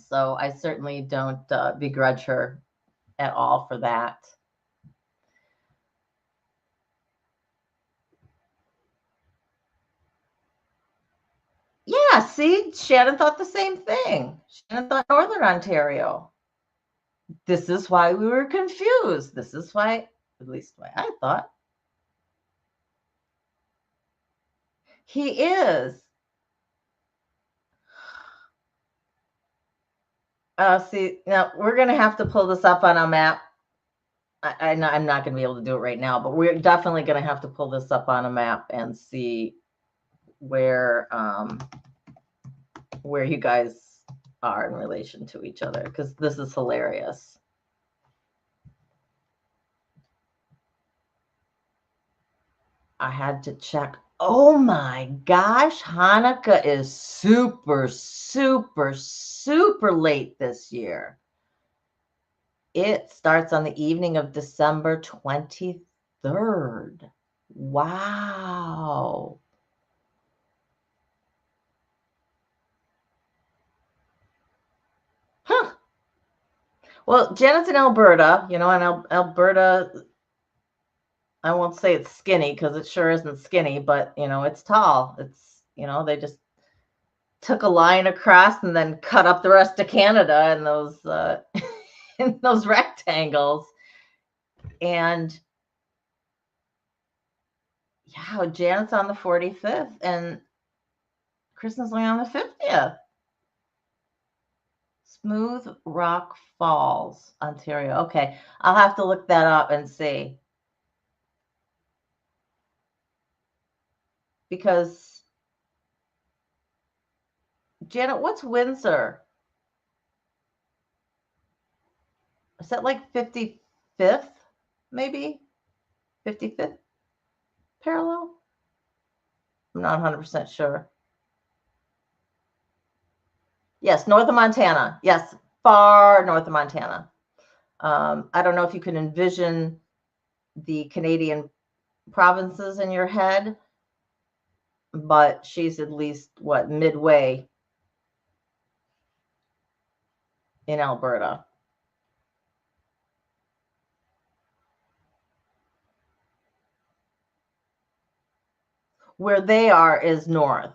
So I certainly don't begrudge her at all for that. Yeah, see, Shannon thought the same thing. Shannon thought Northern Ontario. This is why we were confused. This is why, at least why I thought. He is. See, now we're going to have to pull this up on a map. I'm not going to be able to do it right now, but we're definitely going to have to pull this up on a map and see where you guys are in relation to each other, because this is hilarious. I had to check. Oh my gosh, Hanukkah is super, super, super late this year. It starts on the evening of December 23rd. Wow. Huh. Well, Janet's in Alberta, and Alberta, I won't say it's skinny because it sure isn't skinny, but, it's tall. It's, they just took a line across and then cut up the rest of Canada in those in those rectangles. And yeah, Janet's on the 45th and Kristen's only on the 50th. Smooth Rock Falls, Ontario. Okay, I'll have to look that up and see. Because, Janet, what's Windsor? Is that like 55th, maybe? 55th parallel? I'm not 100% sure. Yes, north of Montana. Yes, far north of Montana. I don't know if you can envision the Canadian provinces in your head, but she's at least, midway in Alberta. where they are is north.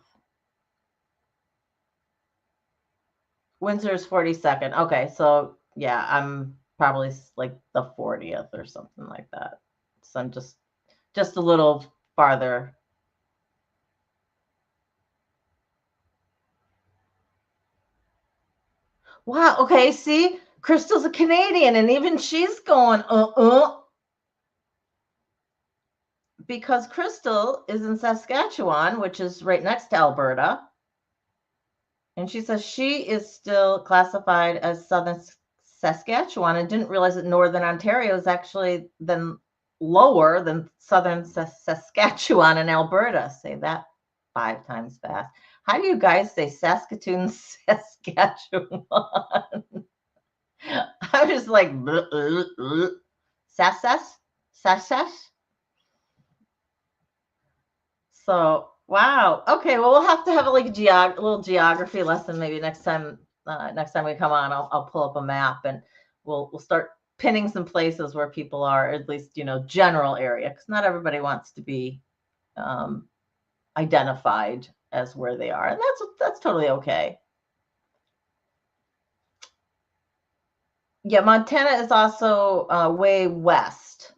Windsor is 42nd. Okay, so yeah, I'm probably like the 40th or something like that. So I'm just a little farther. Wow. Okay. See, Crystal's a Canadian, and even she's going, because Crystal is in Saskatchewan, which is right next to Alberta. And she says she is still classified as Southern Saskatchewan and didn't realize that Northern Ontario is actually then lower than Southern Saskatchewan and Alberta. Say that 5 times fast. How do you guys say Saskatoon, Saskatchewan? I'm just like, sass. So, wow. Okay, well, we'll have to have like a little geography lesson maybe next time. Next time we come on, I'll pull up a map and we'll start pinning some places where people are, at least general area, because not everybody wants to be identified as where they are, and that's totally okay. Yeah, Montana is also way west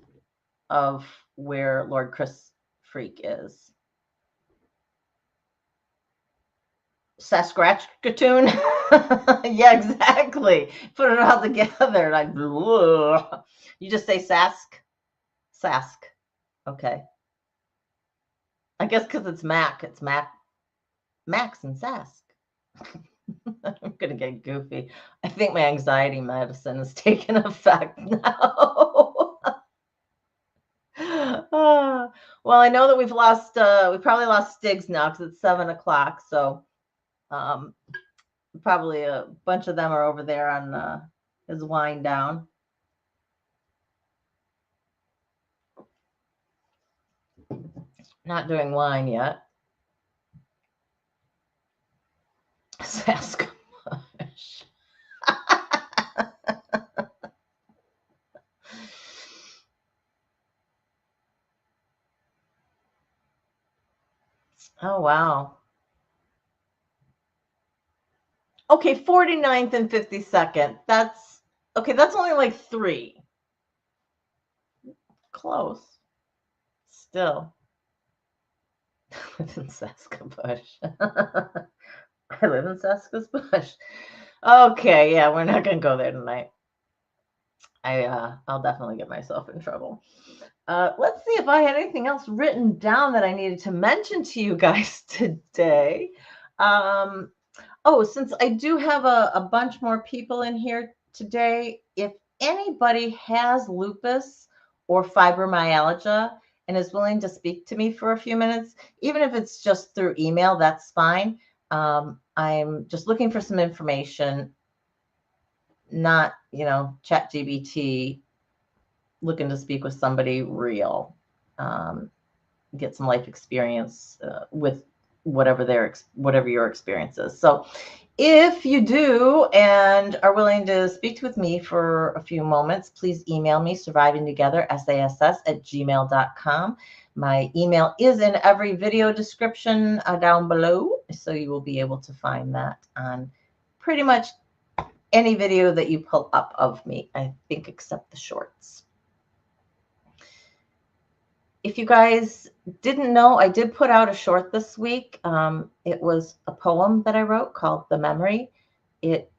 of where Lord Chris Freak is. Saskatchewan. Yeah, exactly. Put it all together. Like, you just say Sask. Okay. I guess because it's Mac. It's Max and Sask. I'm gonna get goofy. I think my anxiety medicine is taking effect now. Well, I know that we probably lost Stiggs now because it's 7 o'clock. So um, probably a bunch of them are over there on his wind down. Not doing wine yet. Sasquatch. Oh, wow. Okay, 49th and 52nd. That's okay. That's only like 3. Close. Still. I live in Saskatchewan. I live in Saskatchewan. Okay, yeah, we're not gonna go there tonight. I'll definitely get myself in trouble. Let's see if I had anything else written down that I needed to mention to you guys today. Oh, since I do have a bunch more people in here today, if anybody has lupus or fibromyalgia and is willing to speak to me for a few minutes, even if it's just through email, that's fine. I'm just looking for some information, not, chat GBT, looking to speak with somebody real, get some life experience with whatever your experience is. So if you do and are willing to speak with me for a few moments, please email me survivingtogether@gmail.com. My email is in every video description down below, so you will be able to find that on pretty much any video that you pull up of me, I think, except the shorts. If you guys didn't know, I did put out a short this week. It was a poem that I wrote called The Memory. It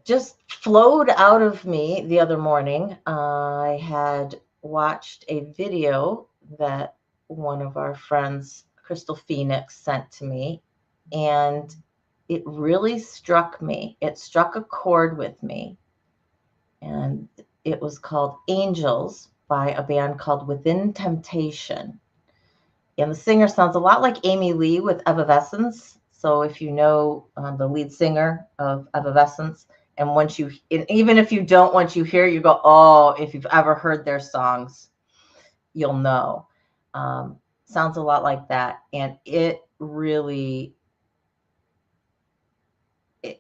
just flowed out of me the other morning. I had watched a video that one of our friends, Crystal Phoenix, sent to me, and it really struck me. It struck a chord with me. And it was called Angels by a band called Within Temptation. And the singer sounds a lot like Amy Lee with Evanescence. So if you know the lead singer of Evanescence, and even if you don't, once you hear it, you go, oh, if you've ever heard their songs, you'll know. Sounds a lot like that. And it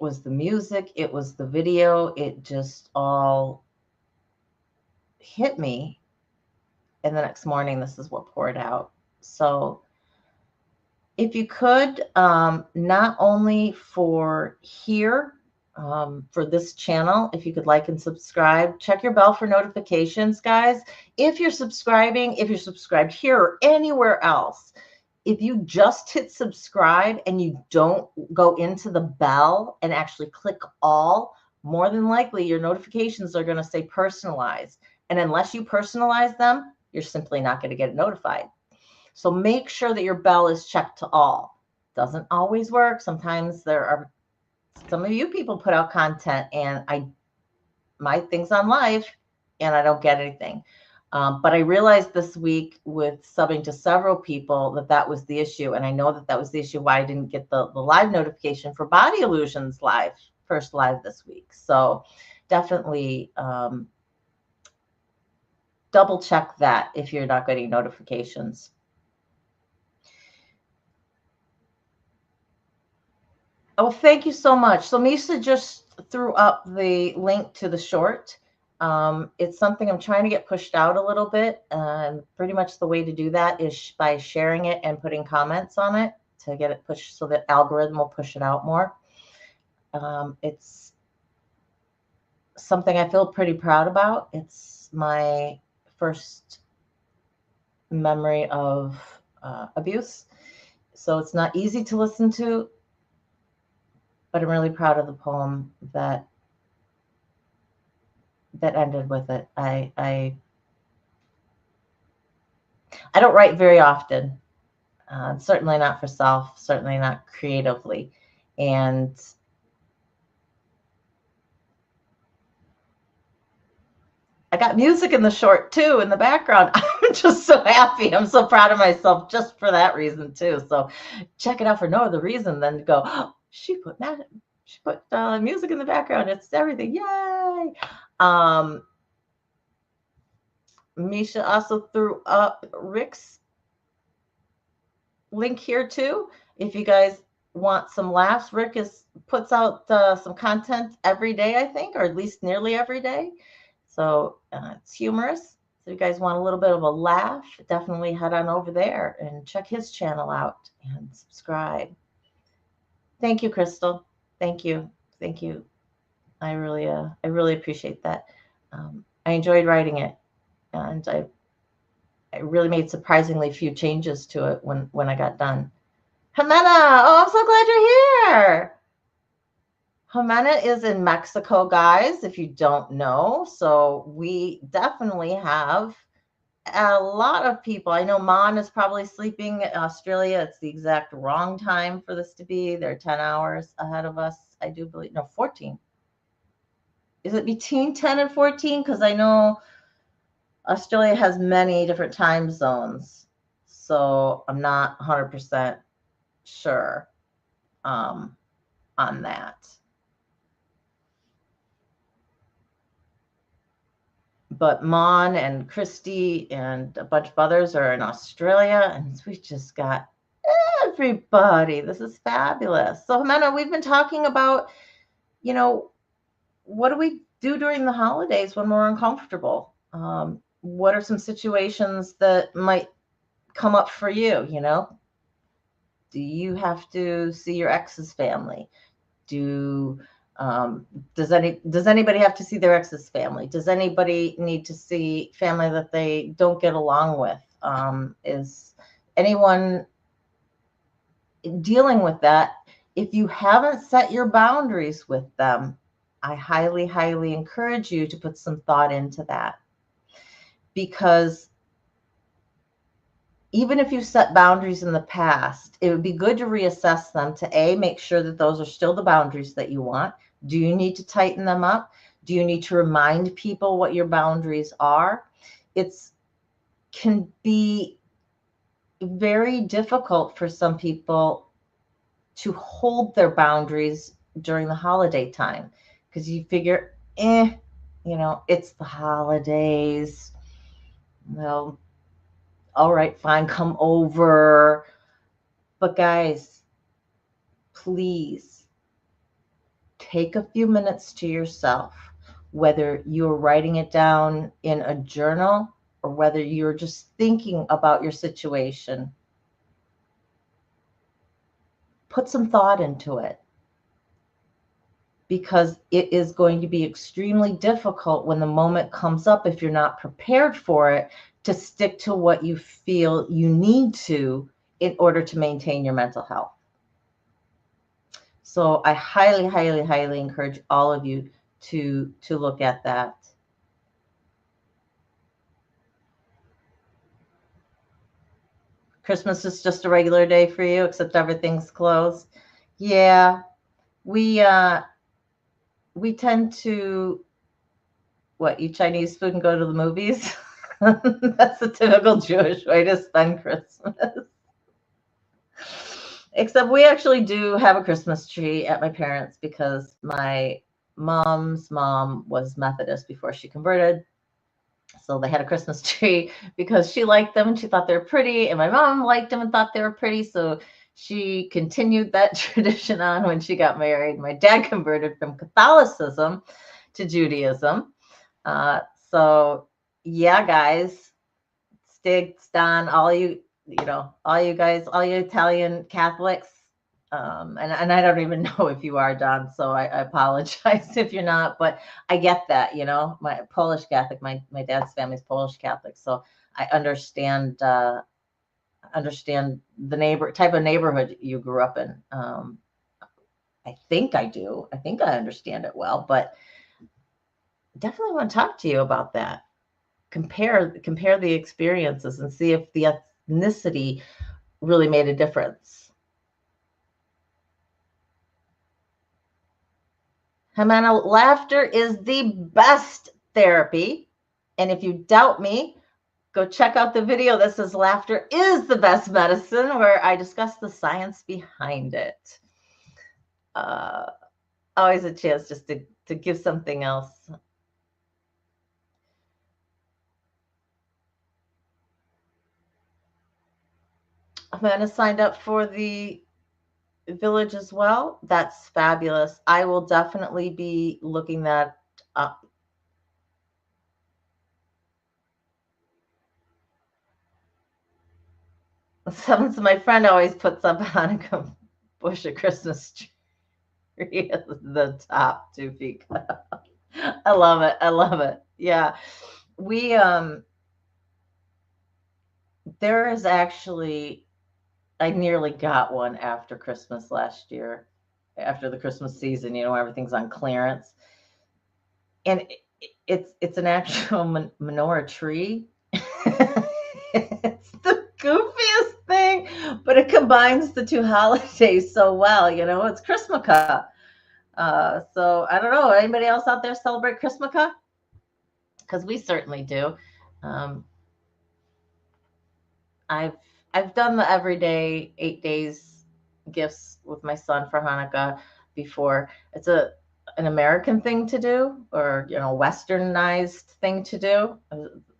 was the music, it was the video, it just all hit me and the next morning, this is what poured out. So if you could, not only for here, for this channel, if you could like and subscribe, check your bell for notifications, guys. If you're subscribing, if you're subscribed here or anywhere else, if you just hit subscribe and you don't go into the bell and actually click all, more than likely your notifications are going to say personalized. And unless you personalize them, you're simply not going to get notified. So make sure that your bell is checked to all. Doesn't always work. Sometimes there are some of you people put out content and my thing's on live and I don't get anything. But I realized this week with subbing to several people that was the issue. And I know that was the issue why I didn't get the live notification for Body Illusions live, first live this week. So definitely double check that if you're not getting notifications. Oh, thank you so much. So Misa just threw up the link to the short. It's something I'm trying to get pushed out a little bit. And pretty much the way to do that is by sharing it and putting comments on it to get it pushed so that algorithm will push it out more. It's something I feel pretty proud about. It's my first memory of abuse. So it's not easy to listen to, but I'm really proud of the poem that ended with it. I don't write very often, certainly not for self, certainly not creatively. And I got music in the short too, in the background. I'm just so happy. I'm so proud of myself just for that reason too. So check it out for no other reason than to go, oh, she put music in the background. It's everything. Yay. Misha also threw up Rick's link here too. If you guys want some laughs, Rick puts out some content every day, I think, or at least nearly every day. So it's humorous. So if you guys want a little bit of a laugh, definitely head on over there and check his channel out and subscribe. Thank you, Crystal. Thank you. Thank you. I really appreciate that. I enjoyed writing it, and I really made surprisingly few changes to it when I got done. Jimena, oh, I'm so glad you're here. Jimena is in Mexico, guys, if you don't know. So we definitely have a lot of people. I know Mon is probably sleeping in Australia. It's the exact wrong time for this to be. They're 10 hours ahead of us. I do believe, no, 14. Is it between 10 and 14? Because I know Australia has many different time zones. So I'm not 100% sure on that. But Mon and Christy and a bunch of others are in Australia, and we just got everybody. This is fabulous. So, Jimena, we've been talking about, what do we do during the holidays when we're uncomfortable? What are some situations that might come up for you? Do you have to see your ex's family? Does anybody have to see their ex's family? Does anybody need to see family that they don't get along with? Is anyone dealing with that? If you haven't set your boundaries with them, I highly, highly encourage you to put some thought into that. Because even if you set boundaries in the past, it would be good to reassess them to make sure that those are still the boundaries that you want. Do you need to tighten them up? Do you need to remind people what your boundaries are? It can be very difficult for some people to hold their boundaries during the holiday time because you figure, it's the holidays. Well, all right, fine, come over. But guys, please take a few minutes to yourself, whether you're writing it down in a journal or whether you're just thinking about your situation, put some thought into it, because it is going to be extremely difficult when the moment comes up, if you're not prepared for it, to stick to what you feel you need to in order to maintain your mental health. So I highly, highly, highly encourage all of you to look at that. Christmas is just a regular day for you, except everything's closed. Yeah, we tend to eat Chinese food and go to the movies. That's the typical Jewish way to spend Christmas. Except we actually do have a Christmas tree at my parents' because my mom's mom was Methodist before she converted. So they had a Christmas tree because she liked them and she thought they were pretty, and my mom liked them and thought they were pretty. So she continued that tradition on when she got married. My dad converted from Catholicism to Judaism. So yeah, guys, Stig, Stan, all you guys, all you Italian Catholics, and I don't even know if you are, Don, so I apologize if you're not, but I get that, my Polish Catholic, my dad's family's Polish Catholic, so I understand the type of neighborhood you grew up in. I think I do. I think I understand it well, but definitely want to talk to you about that. Compare the experiences and see if the ethnicity really made a difference. Jimena, laughter is the best therapy. And if you doubt me, go check out the video that says laughter is the best medicine, where I discuss the science behind it. Always a chance just to give something else. Amanda signed up for the village as well. That's fabulous. I will definitely be looking that up. So my friend always puts up a Hanukkah bush, a Christmas tree at the top 2 feet. I love it. I love it. Yeah. We there is actually, I nearly got one after Christmas last year, after the Christmas season, everything's on clearance. And it's an actual menorah tree. It's the goofiest thing, but it combines the two holidays so well. It's Christmaka. So I don't know. Anybody else out there celebrate Christmaka? Because we certainly do. Um, I've I've done the everyday 8 days gifts with my son for Hanukkah before. It's an American thing to do, or westernized thing to do.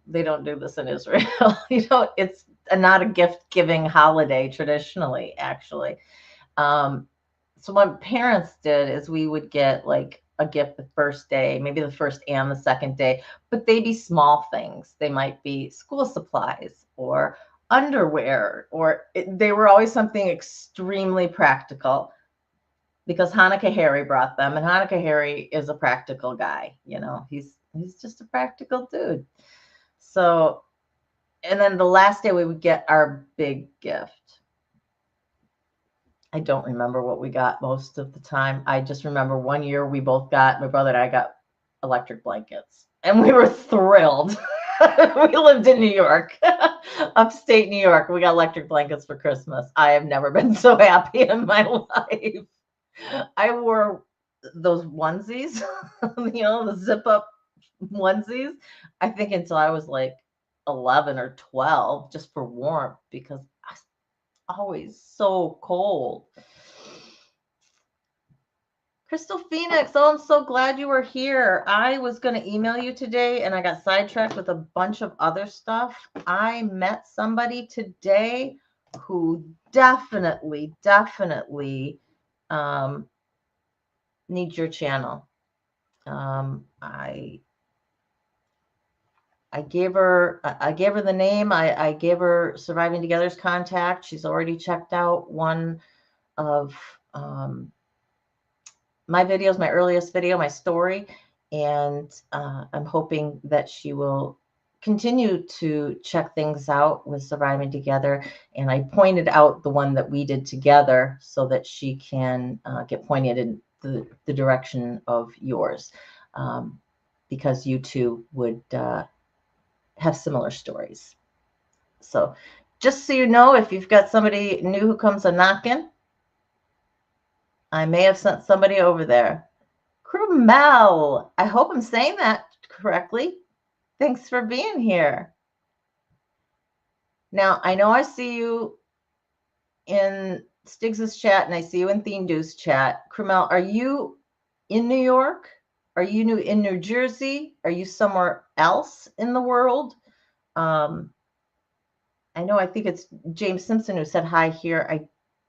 They don't do this in Israel. It's not a gift giving holiday traditionally, actually. So what parents did is we would get like a gift the first day, maybe the first and the second day, but they'd be small things. They might be school supplies or underwear, or they were always something extremely practical, because Hanukkah Harry brought them, and Hanukkah Harry is a practical guy. He's just a practical dude. So, and then the last day we would get our big gift. I don't remember what we got most of the time. I just remember one year my brother and I got electric blankets, and we were thrilled. We lived in New York, upstate New York. We got electric blankets for Christmas. I have never been so happy in my life. I wore those onesies, the zip up onesies, I think until I was like 11 or 12, just for warmth, because I was always so cold. Crystal Phoenix, oh, I'm so glad you were here. I was going to email you today and I got sidetracked with a bunch of other stuff. I met somebody today who definitely needs your channel. I gave her the name. I gave her Surviving Together's contact. She's already checked out one of my videos, my earliest video, my story, and I'm hoping that she will continue to check things out with Surviving Together. And I pointed out the one that we did together so that she can get pointed in the direction of yours, because you two would have similar stories. So just so you know, if you've got somebody new who comes a knocking, I may have sent somebody over there. Krumel, I hope I'm saying that correctly. Thanks for being here. Now, I know I see you in Stiggs's chat and I see you in Theendu's chat. Krumel, are you in New York? Are you in New Jersey? Are you somewhere else in the world? I know, I think it's James Simpson who said hi here. I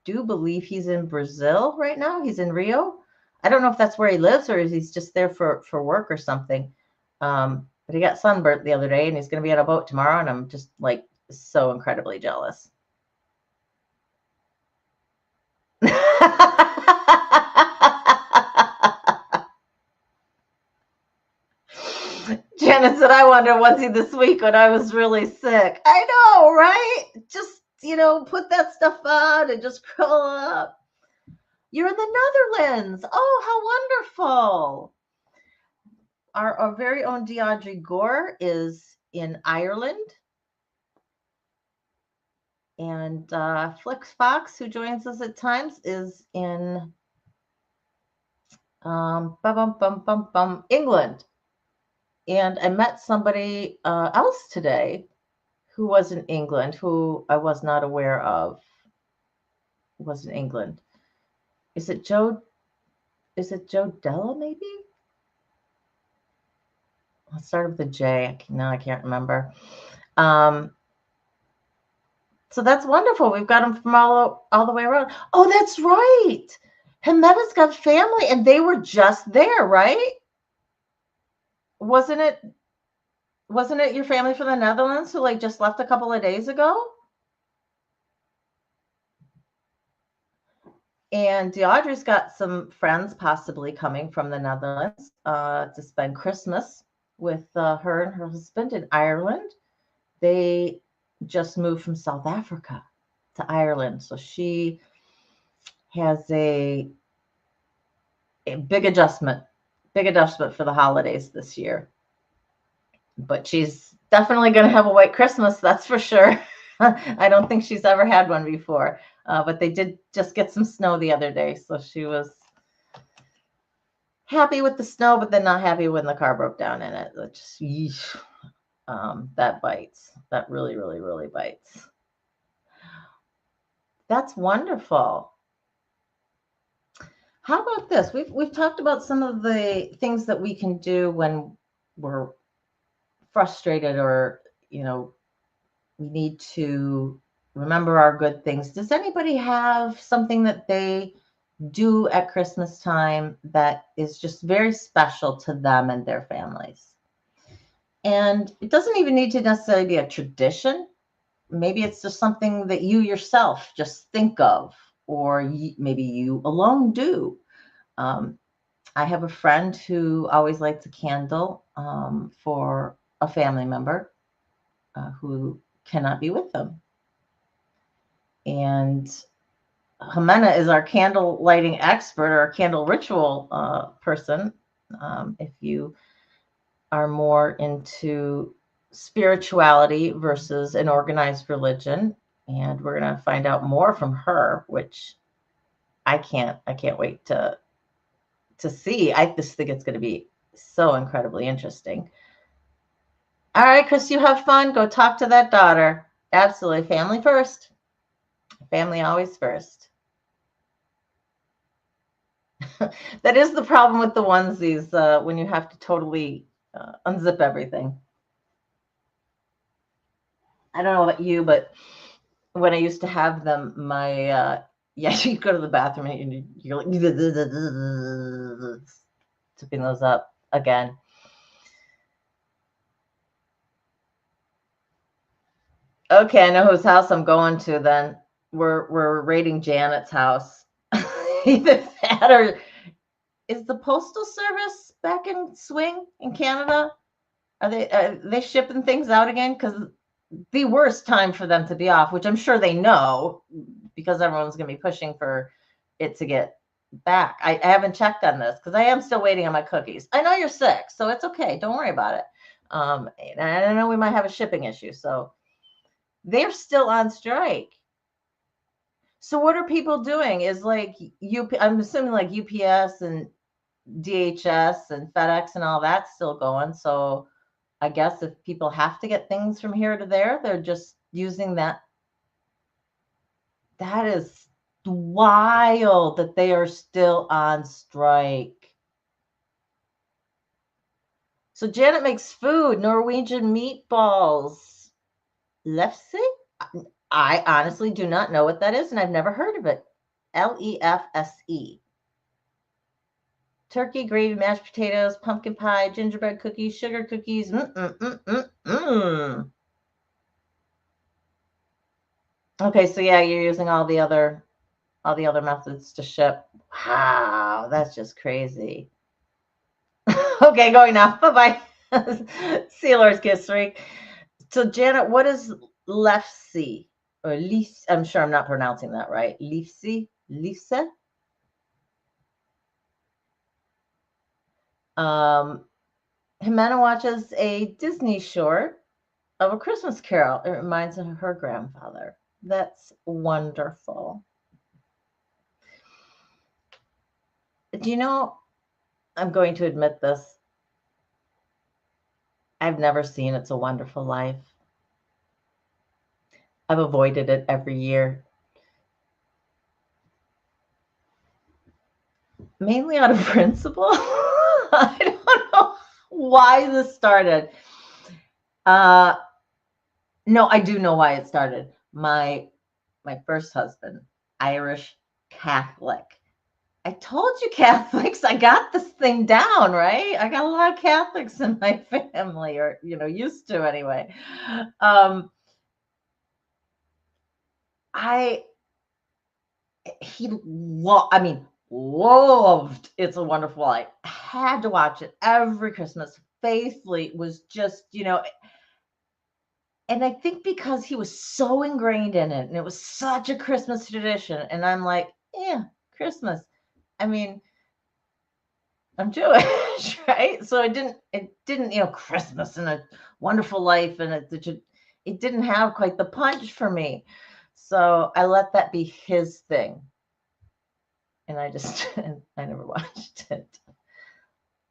do believe he's in Brazil right now. He's in Rio. I don't know if that's where he lives or if he's just there for work or something. But he got sunburnt the other day and he's going to be on a boat tomorrow. And I'm just like so incredibly jealous. Janet said, I wonder, was he this week when I was really sick? I know, right? Just, put that stuff on and just curl up. You're in the Netherlands. Oh, how wonderful. Our very own DeAudrey Gore is in Ireland. And Flix Fox, who joins us at times, is in England. And I met somebody else today who was in England, who I was not aware of, was in England. Is it Joe Della, maybe? Let's start with a J. Now I can't remember. So that's wonderful. We've got them from all the way around. Oh, that's right. Jimena's got family, and they were just there, right? Wasn't it your family from the Netherlands who just left a couple of days ago? And DeAudrey's got some friends possibly coming from the Netherlands to spend Christmas with her and her husband in Ireland. They just moved from South Africa to Ireland. So she has a big adjustment for the holidays this year. But she's definitely going to have a white Christmas, that's for sure. I don't think she's ever had one before. But they did just get some snow the other day. So she was happy with the snow, but then not happy when the car broke down in it. That just, that bites. That really, really, really bites. That's wonderful. How about this? We've talked about some of the things that we can do when we're frustrated or, we need to remember our good things. Does anybody have something that they do at Christmas time that is just very special to them and their families? And it doesn't even need to necessarily be a tradition. Maybe it's just something that you yourself just think of, or maybe you alone do. I have a friend who always lights a candle for a family member who cannot be with them. And Jimena is our candle lighting expert or a candle ritual person. If you are more into spirituality versus an organized religion, and we're going to find out more from her, which I can't wait to see. I just think it's going to be so incredibly interesting. All right, Chris, you have fun. Go talk to that daughter. Absolutely. Family first. Family always first. That is the problem with the onesies when you have to totally unzip everything. I don't know about you, but when I used to have them, my you go to the bathroom and you're like tipping those up again. Okay, I know whose house I'm going to then. We're raiding Janet's house. Either that or is the postal service back in swing in Canada? Are they shipping things out again? Because the worst time for them to be off, which I'm sure they know because everyone's going to be pushing for it to get back. I haven't checked on this because I am still waiting on my cookies. I know you're sick, so it's okay. Don't worry about it. And I know we might have a shipping issue, so they're still on strike. So what are people doing? Is like I'm assuming like UPS and DHS and FedEx and all that's still going. So I guess if people have to get things from here to there, they're just using that. That is wild that they are still on strike. So Janet makes food, Norwegian meatballs. Lefse? I honestly do not know what that is, and I've never heard of it. Lefse. Turkey, gravy, mashed potatoes, pumpkin pie, gingerbread cookies, sugar cookies. Okay, so yeah, you're using all the other methods to ship. Wow, that's just crazy. Okay, going now. Bye bye. See you, Lord's Kiss Freak. So, Janet, what is Lefse or Leaf? I'm sure I'm not pronouncing that right. Leafse? Leafse? Jimena watches a Disney short of A Christmas Carol. It reminds her of her grandfather. That's wonderful. Do you know, I'm going to admit this. I've never seen It's a Wonderful Life. I've avoided it every year, mainly out of principle. I don't know why this started. No, I do know why it started. My first husband, Irish Catholic. I told you Catholics, I got this thing down, right? I got a lot of Catholics in my family, or used to anyway. I I mean, loved It's a Wonderful Life. Had to watch it every Christmas faithfully. Was just, and I think because he was so ingrained in it and it was such a Christmas tradition. And I'm like, yeah, Christmas. I mean, I'm Jewish, right? So it didn't, Christmas and a Wonderful Life, and it didn't have quite the punch for me. So I let that be his thing. And I never watched it.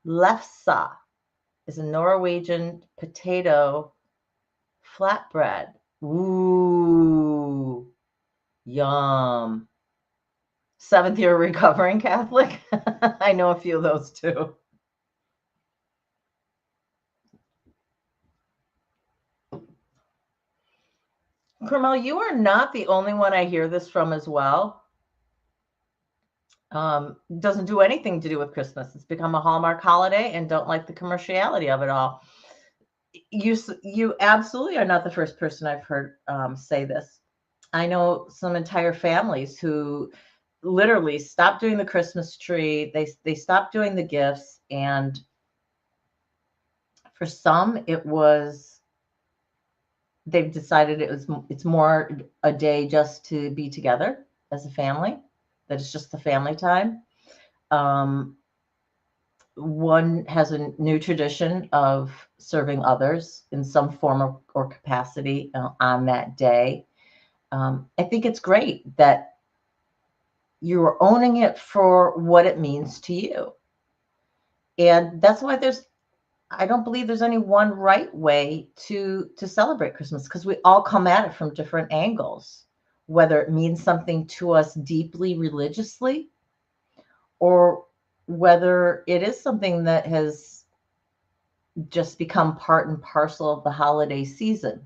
Lefse is a Norwegian potato flatbread. Ooh, yum. Seventh year recovering Catholic. I know a few of those too. Carmel, you are not the only one I hear this from as well. Doesn't do anything to do with Christmas. It's become a Hallmark holiday and don't like the commerciality of it all. You absolutely are not the first person I've heard say this. I know some entire families who literally stopped doing the Christmas tree. They stopped doing the gifts, and for some, they've decided it's more a day just to be together as a family. That it's just the family time. One has a new tradition of serving others in some form or capacity on that day. I think it's great that you're owning it for what it means to you. And that's why I don't believe there's any one right way to celebrate Christmas, because we all come at it from different angles, whether it means something to us deeply religiously or whether it is something that has just become part and parcel of the holiday season.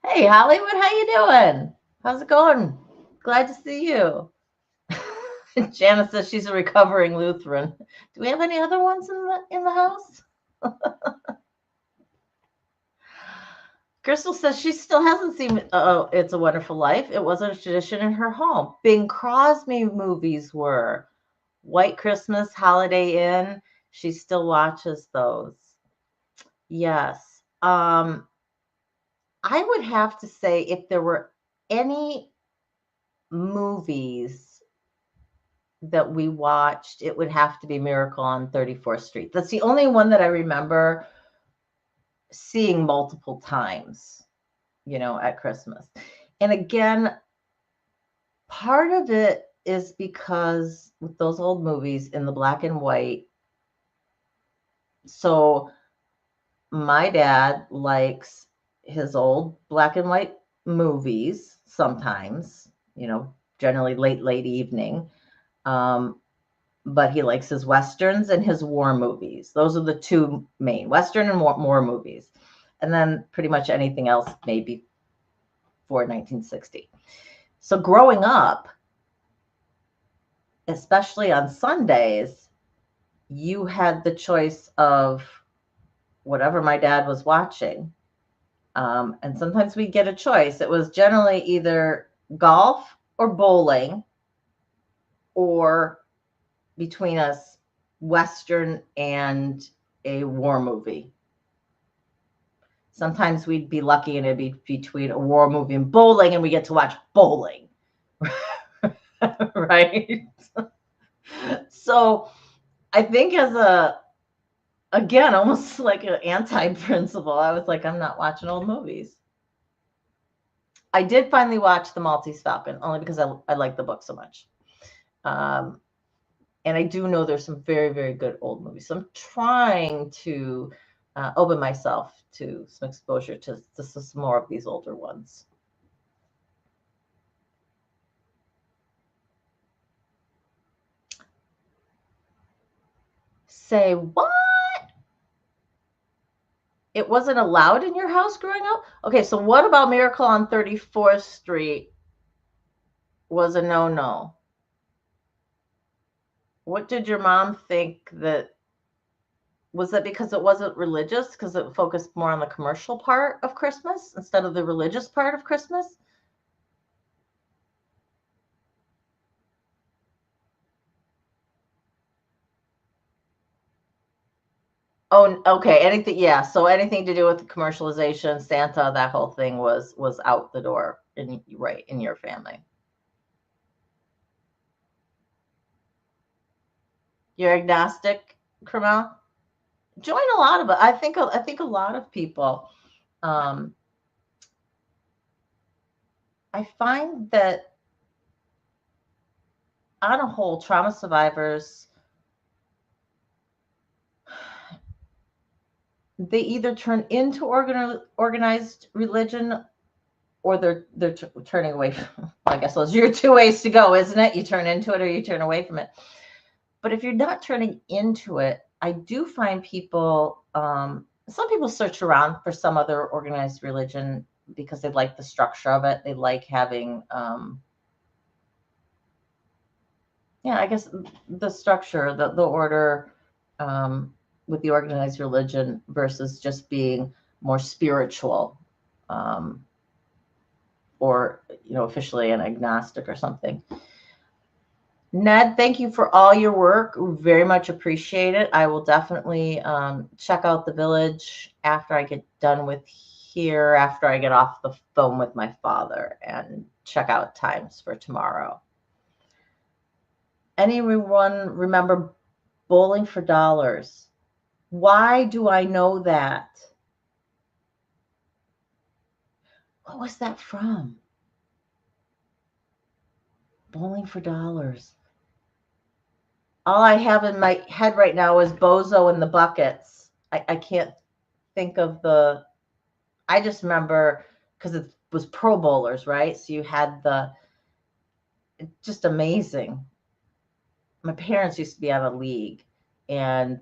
Hey, Hollywood, how you doing? How's it going? Glad to see you. Janice says she's a recovering Lutheran. Do we have any other ones in the house? Crystal says she still hasn't seen It's a Wonderful Life. It wasn't a tradition in her home. Bing Crosby movies were. White Christmas, Holiday Inn. She still watches those. Yes. I would have to say if there were any movies that we watched, it would have to be Miracle on 34th Street. That's the only one that I remember seeing multiple times, at Christmas. And again, part of it is because with those old movies in the black and white, so my dad likes his old black and white movies sometimes, generally late evening. But he likes his Westerns and his war movies. Those are the two main, Western and war movies. And then pretty much anything else maybe for 1960. So growing up, especially on Sundays, you had the choice of whatever my dad was watching. And sometimes we'd get a choice. It was generally either golf or bowling, or between us, Western and a war movie. Sometimes we'd be lucky and it'd be between a war movie and bowling, and we get to watch bowling. Right? So I think again, almost like an anti-principle, I was like, I'm not watching old movies. I did finally watch The Maltese Falcon, only because I like the book so much. And I do know there's some very, very good old movies. So I'm trying to open myself to some exposure to some more of these older ones. Say what? It wasn't allowed in your house growing up? Okay, so what about Miracle on 34th Street was a no-no? What did your mom think that? Was it because it wasn't religious, because it focused more on the commercial part of Christmas instead of the religious part of Christmas? Oh, okay. Anything, yeah. So anything to do with the commercialization, Santa, that whole thing was out the door in your family. You're agnostic, Kramal? Join a lot of it. I think a lot of people. I find that on a whole, trauma survivors, they either turn into organized religion, or they're turning away from. I guess those are your two ways to go, isn't it? You turn into it or you turn away from it. But if you're not turning into it, I do find people, some people search around for some other organized religion because they like the structure of it. They like having, I guess the structure, the order, with the organized religion versus just being more spiritual, or officially an agnostic or something. Ned, thank you for all your work. Very much appreciate it. I will definitely check out the village after I get done with here, after I get off the phone with my father, and check out times for tomorrow. Anyone remember Bowling for Dollars? Why do I know that? What was that from? Bowling for Dollars. All I have in my head right now is Bozo and the Buckets. I can't think of I just remember because it was Pro Bowlers, right? So you had just amazing. My parents used to be on a league, and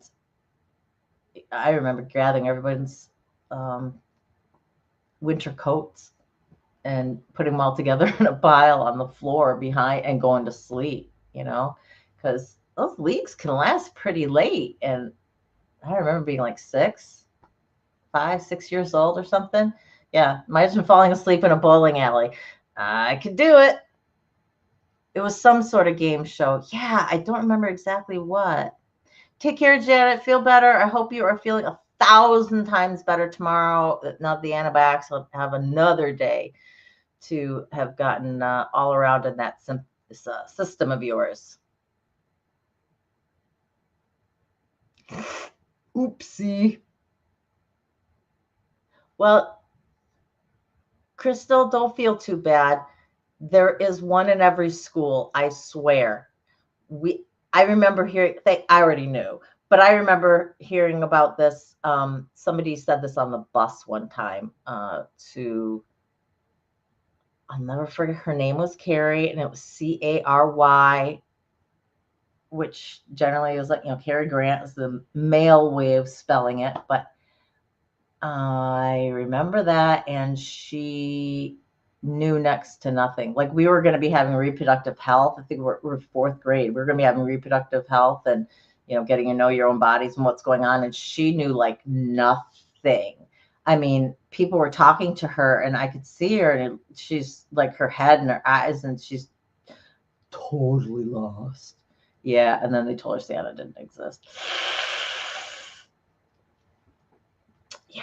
I remember gathering everybody's winter coats and putting them all together in a pile on the floor behind and going to sleep, because those leagues can last pretty late. And I remember being like 5, 6 years old or something, Yeah, imagine falling asleep in a bowling alley. I could do it. It was some sort of game show. Yeah, I don't remember exactly what. Take care, Janet. Feel better. I hope you are feeling 1,000 times better tomorrow. Now the antibiotics will have another day to have gotten all around in that system of yours. Oopsie. Well, Crystal, don't feel too bad. There is one in every school, I swear. I remember hearing, I already knew, but I remember hearing about this. Somebody said this on the bus one time I'll never forget, her name was Carrie, and it was Cary, which generally is like, Cary Grant is the male way of spelling it, but I remember that, and she knew next to nothing. Like, we were going to be having reproductive health. I think we're fourth grade. We were going to be having reproductive health and, getting to know your own bodies and what's going on. And she knew like nothing. I mean, people were talking to her and I could see her, and she's like, her head and her eyes, and she's totally lost. Yeah. And then they told her Santa didn't exist. Yeah.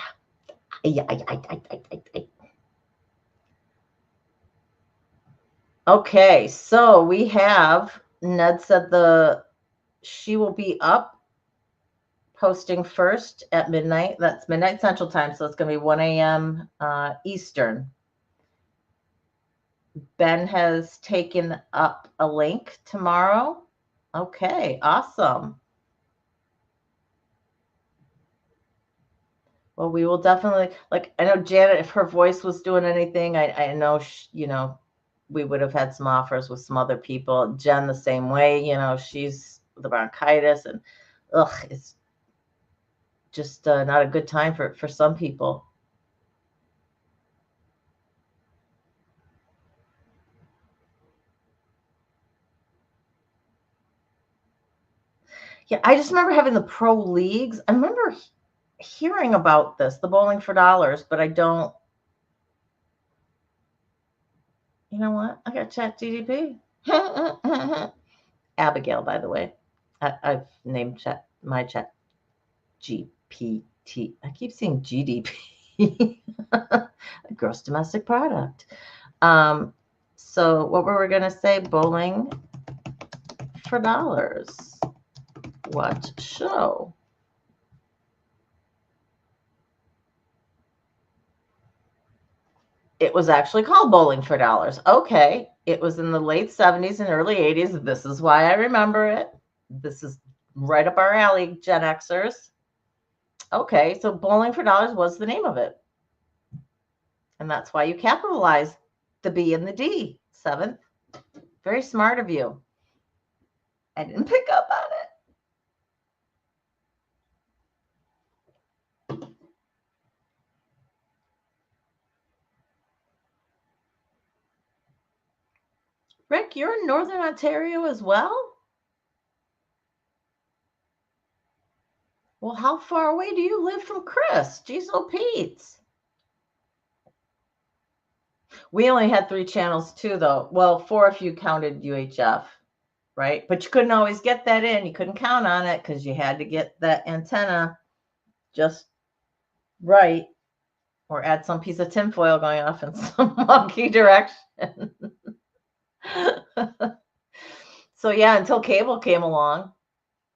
Okay, so we have, Ned said she will be up posting first at midnight. That's midnight Central Time, so it's going to be 1 a.m. Eastern. Ben has taken up a link tomorrow. Okay, awesome. Well, we will definitely, like, I know Janet, if her voice was doing anything, I know, we would have had some offers with some other people. Jen, the same way, she's the bronchitis, and it's just not a good time for some people. Yeah, I just remember having the pro leagues. I remember hearing about this, the bowling for dollars, but I don't. You know what? I got Chat GDP. Abigail, by the way. I've named my Chat GPT. I keep saying GDP. Gross domestic product. So what were we going to say? Bowling for dollars. What show? It was actually called Bowling for Dollars. Okay. It was in the late 70s and early 80s. This is why I remember it. This is right up our alley, Gen Xers. Okay. So Bowling for Dollars was the name of it. And that's why you capitalized the B and the D. Seventh. Very smart of you. I didn't pick up on it. Rick, you're in Northern Ontario as well? Well, how far away do you live from Chris? Jeez, oh Pete's. We only had 3 channels too, though. Well, 4 if you counted UHF, right? But you couldn't always get that in. You couldn't count on it because you had to get that antenna just right, or add some piece of tinfoil going off in some monkey direction. So yeah, until cable came along.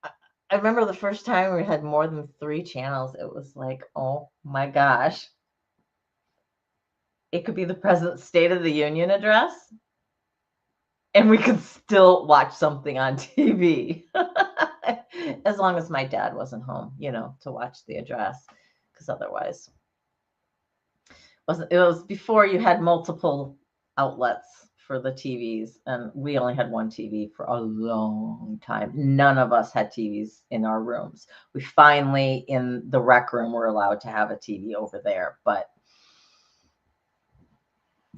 I remember the first time we had more than 3 channels. It was like, oh my gosh. It could be the President's State of the Union address, and we could still watch something on TV. As long as my dad wasn't home, to watch the address, because otherwise it was before you had multiple outlets for the TVs, and we only had one TV for a long time. None of us had TVs in our rooms. We finally, in the rec room, were allowed to have a TV over there, but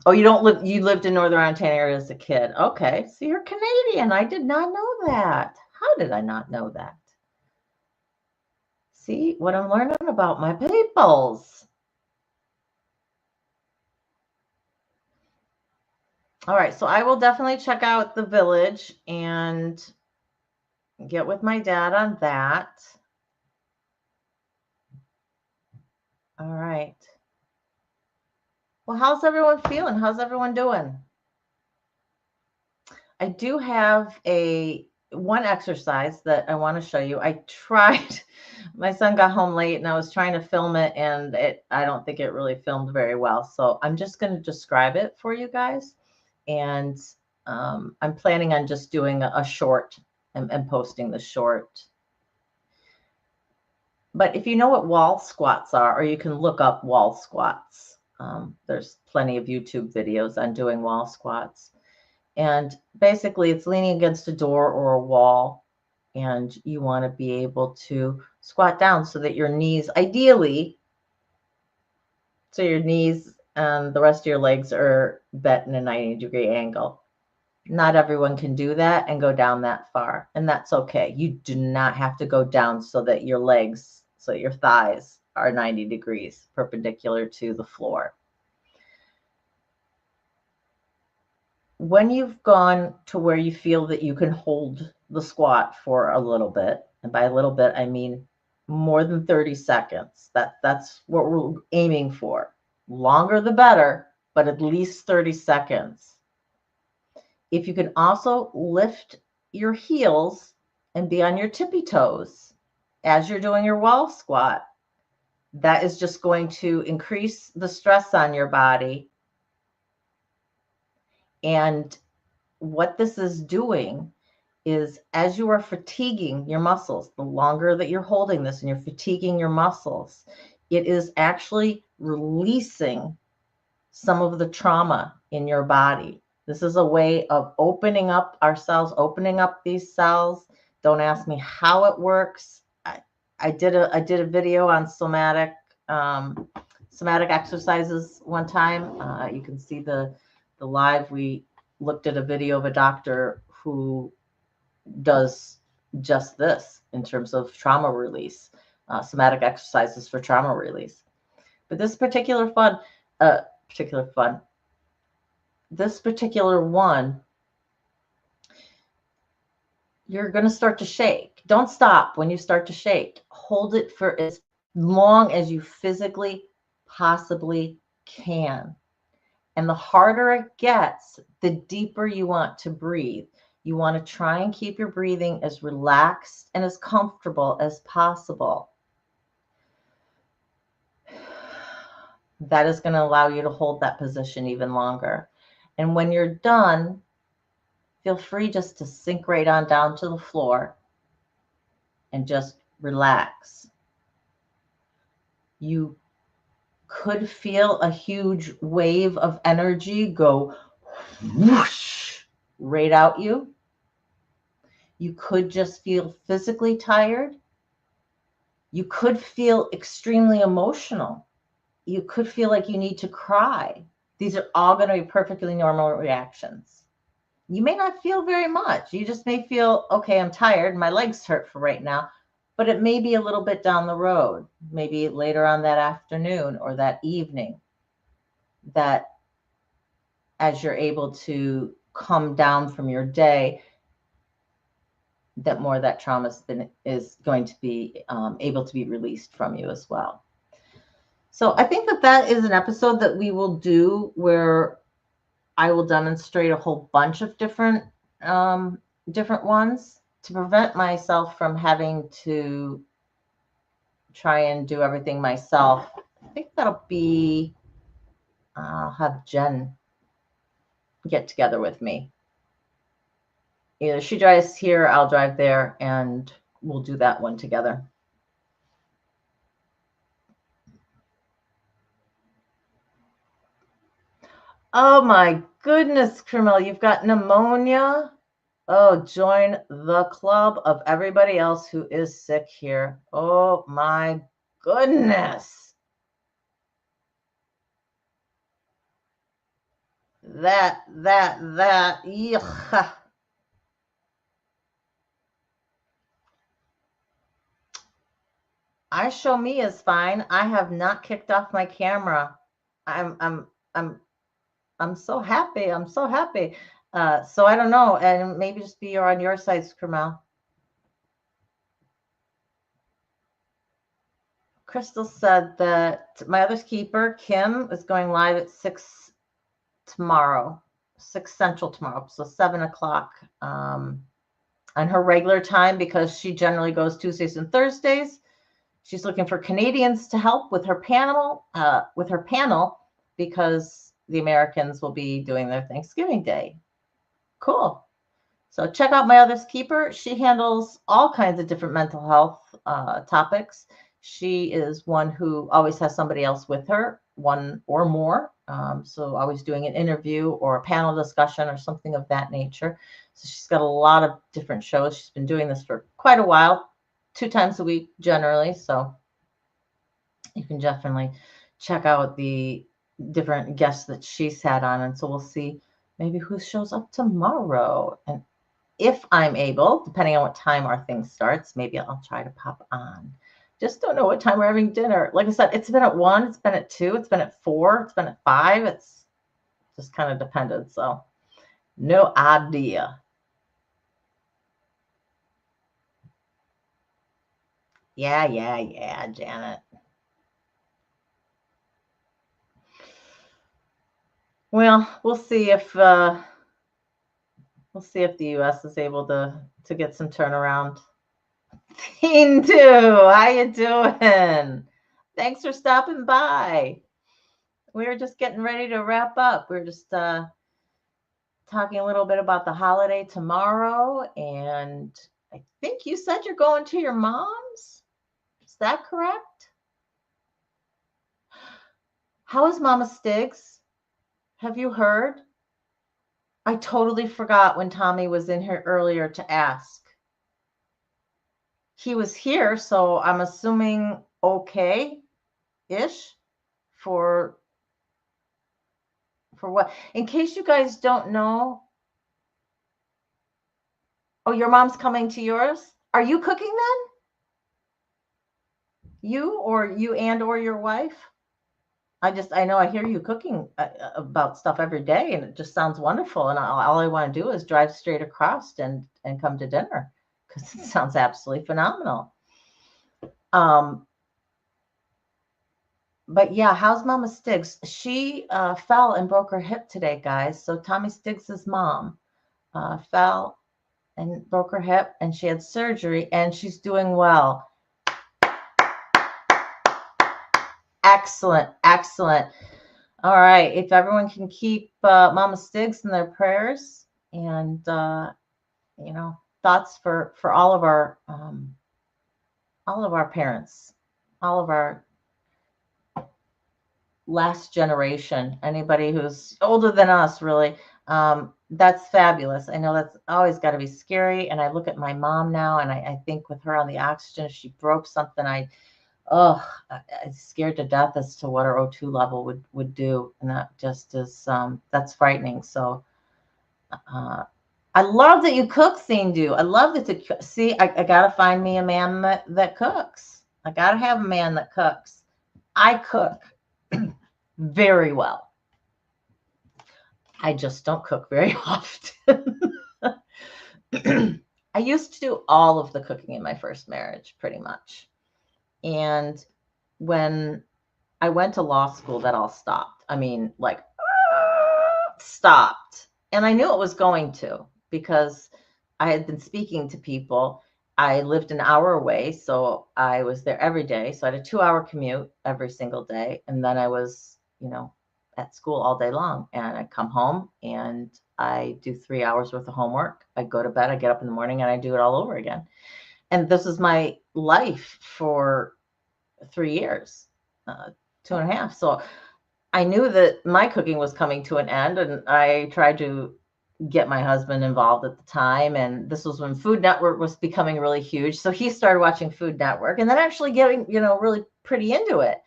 you lived in Northern Ontario as a kid. Okay, so you're Canadian. I did not know that. How did I not know that? See what I'm learning about my peoples. All right, so I will definitely check out the village and get with my dad on that. All right. Well, how's everyone feeling? How's everyone doing? I do have one exercise that I want to show you. I tried, my son got home late and I was trying to film it, and I don't think it really filmed very well. So I'm just going to describe it for you guys. And I'm planning on just doing a short and posting the short. But if you know what wall squats are, or you can look up wall squats, there's plenty of YouTube videos on doing wall squats. And basically, it's leaning against a door or a wall, and you want to be able to squat down so that your knees, ideally, so your knees and the rest of your legs are bent in a 90-degree angle. Not everyone can do that and go down that far, and that's okay. You do not have to go down so that your legs, so your thighs are 90 degrees perpendicular to the floor. When you've gone to where you feel that you can hold the squat for a little bit, and by a little bit, I mean more than 30 seconds. That's what we're aiming for. Longer the better, but at least 30 seconds. If you can also lift your heels and be on your tippy toes as you're doing your wall squat, that is just going to increase the stress on your body. And what this is doing is, as you are fatiguing your muscles, the longer that you're holding this and you're fatiguing your muscles, it is actually releasing some of the trauma in your body. This is a way of opening up our cells, opening up these cells. Don't ask me how it works. I did a video on somatic exercises one time. You can see the live. We looked at a video of a doctor who does just this in terms of trauma release, somatic exercises for trauma release. But this particular one, you're going to start to shake. Don't stop when you start to shake. Hold it for as long as you physically possibly can. And the harder it gets, the deeper you want to breathe. You want to try and keep your breathing as relaxed and as comfortable as possible. That is going to allow you to hold that position even longer. And when you're done, feel free just to sink right on down to the floor and just relax. You could feel a huge wave of energy go whoosh right out you. You could just feel physically tired. You could feel extremely emotional. You could feel like you need to cry. These are all going to be perfectly normal reactions. You may not feel very much. You just may feel, okay, I'm tired. My legs hurt for right now. But it may be a little bit down the road, maybe later on that afternoon or that evening, that as you're able to come down from your day, that more of that trauma is going to be able to be released from you as well. So I think that is an episode that we will do where I will demonstrate a whole bunch of different ones to prevent myself from having to try and do everything myself. I think that'll be, I'll have Jen get together with me. Either she drives here, I'll drive there, and we'll do that one together. Oh my goodness, Carmel, you've got pneumonia. Oh, join the club of everybody else who is sick here. Oh my goodness. That, yuck. I show me is fine. I have not kicked off my camera. I'm I'm so happy. I'm so happy. So I don't know, and maybe just be on your side, Skrmel. Crystal said that my other's keeper, Kim, is going live at 6 tomorrow, 6 Central tomorrow, so 7 o'clock on her regular time because she generally goes Tuesdays and Thursdays. She's looking for Canadians to help with her panel, because the Americans will be doing their Thanksgiving Day. Cool. So check out my other's keeper. She handles all kinds of different mental health topics. She is one who always has somebody else with her, one or more. So always doing an interview or a panel discussion or something of that nature. So she's got a lot of different shows. She's been doing this for quite a while, 2 times a week generally. So you can definitely check out the different guests that she's had on. And so we'll see maybe who shows up tomorrow. And if I'm able, depending on what time our thing starts, maybe I'll try to pop on. Just don't know what time we're having dinner. Like I said, it's been at 1, it's been at 2, it's been at 4, it's been at 5. It's just kind of dependent. So no idea. Yeah, Janet. Well, we'll see if the U.S. is able to get some turnaround. Teen 2, how you doing? Thanks for stopping by. We were just getting ready to wrap up. We were just talking a little bit about the holiday tomorrow, and I think you said you're going to your mom's. Is that correct? How is Mama Stiggs? Have you heard? I totally forgot when Tommy was in here earlier to ask. He was here, so I'm assuming okay-ish for what? In case you guys don't know. Oh, your mom's coming to yours? Are you cooking then? You and or your wife? I know I hear you cooking about stuff every day, and it just sounds wonderful. And all I want to do is drive straight across and come to dinner because it sounds absolutely phenomenal. But yeah, how's Mama Stiggs? She fell and broke her hip today, guys. So Tommy Stiggs's mom fell and broke her hip, and she had surgery, and she's doing well. Excellent, excellent. All right, if everyone can keep Mama Stiggs in their prayers, and thoughts for all of our parents, all of our last generation, anybody who's older than us, really. That's fabulous. I know that's always got to be scary. And I look at my mom now, and I think with her on the oxygen, if she broke something, I'm scared to death as to what her O2 level would do. And that just is, that's frightening. So I love that you cook, Sindhu. I love that see, I got to find me a man that cooks. I got to have a man that cooks. I cook very well. I just don't cook very often. I used to do all of the cooking in my first marriage, pretty much. And when I went to law school, that all stopped. I mean, like, stopped. And I knew it was going to, because I had been speaking to people. I lived an hour away, so I was there every day. So I had a 2-hour commute every single day. And then I was, at school all day long. And I come home and I do 3 hours worth of homework. I go to bed, I get up in the morning, and I do it all over again. And this is my life for 3 years, 2.5. So I knew that my cooking was coming to an end, and I tried to get my husband involved at the time. And this was when Food Network was becoming really huge. So he started watching Food Network, and then actually getting, really pretty into it.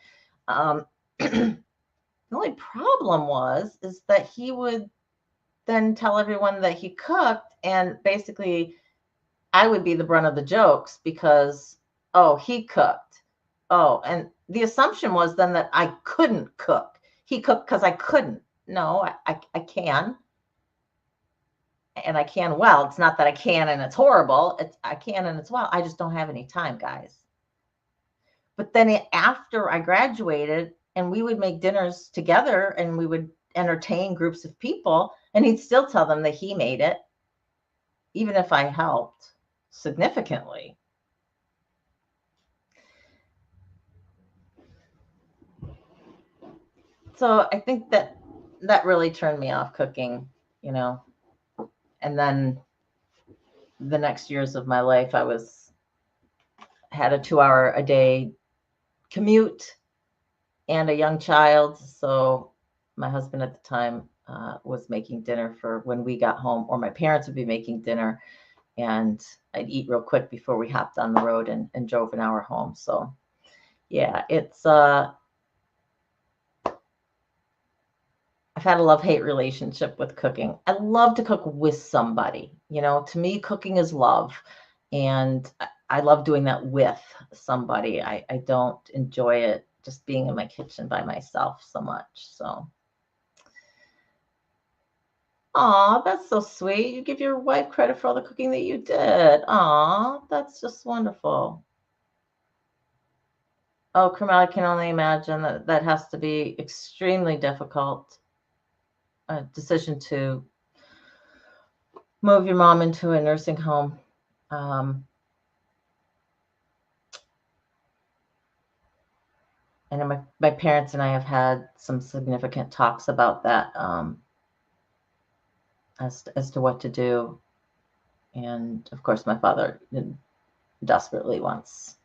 The only problem is that he would then tell everyone that he cooked, and basically I would be the brunt of the jokes because, oh, he cooked. Oh, and the assumption was then that I couldn't cook. He cooked because I couldn't. No, I can. And I can well. It's not that I can and it's horrible. I can and it's well. I just don't have any time, guys. But then after I graduated, and we would make dinners together and we would entertain groups of people, and he'd still tell them that he made it, even if I helped significantly. So I think that really turned me off cooking, you know. And then the next years of my life, I had a 2-hour a day commute and a young child. So my husband at the time was making dinner for when we got home, or my parents would be making dinner, and I'd eat real quick before we hopped on the road and drove an hour home. So yeah, it's I've had a love-hate relationship with cooking. I love to cook with somebody. To me, cooking is love. And I love doing that with somebody. I don't enjoy it just being in my kitchen by myself so much. So, aw, that's so sweet. You give your wife credit for all the cooking that you did. Aw, that's just wonderful. Oh, Carmel, I can only imagine that has to be extremely difficult. A decision to move your mom into a nursing home. And my parents and I have had some significant talks about that, as to what to do. And of course, my father desperately wants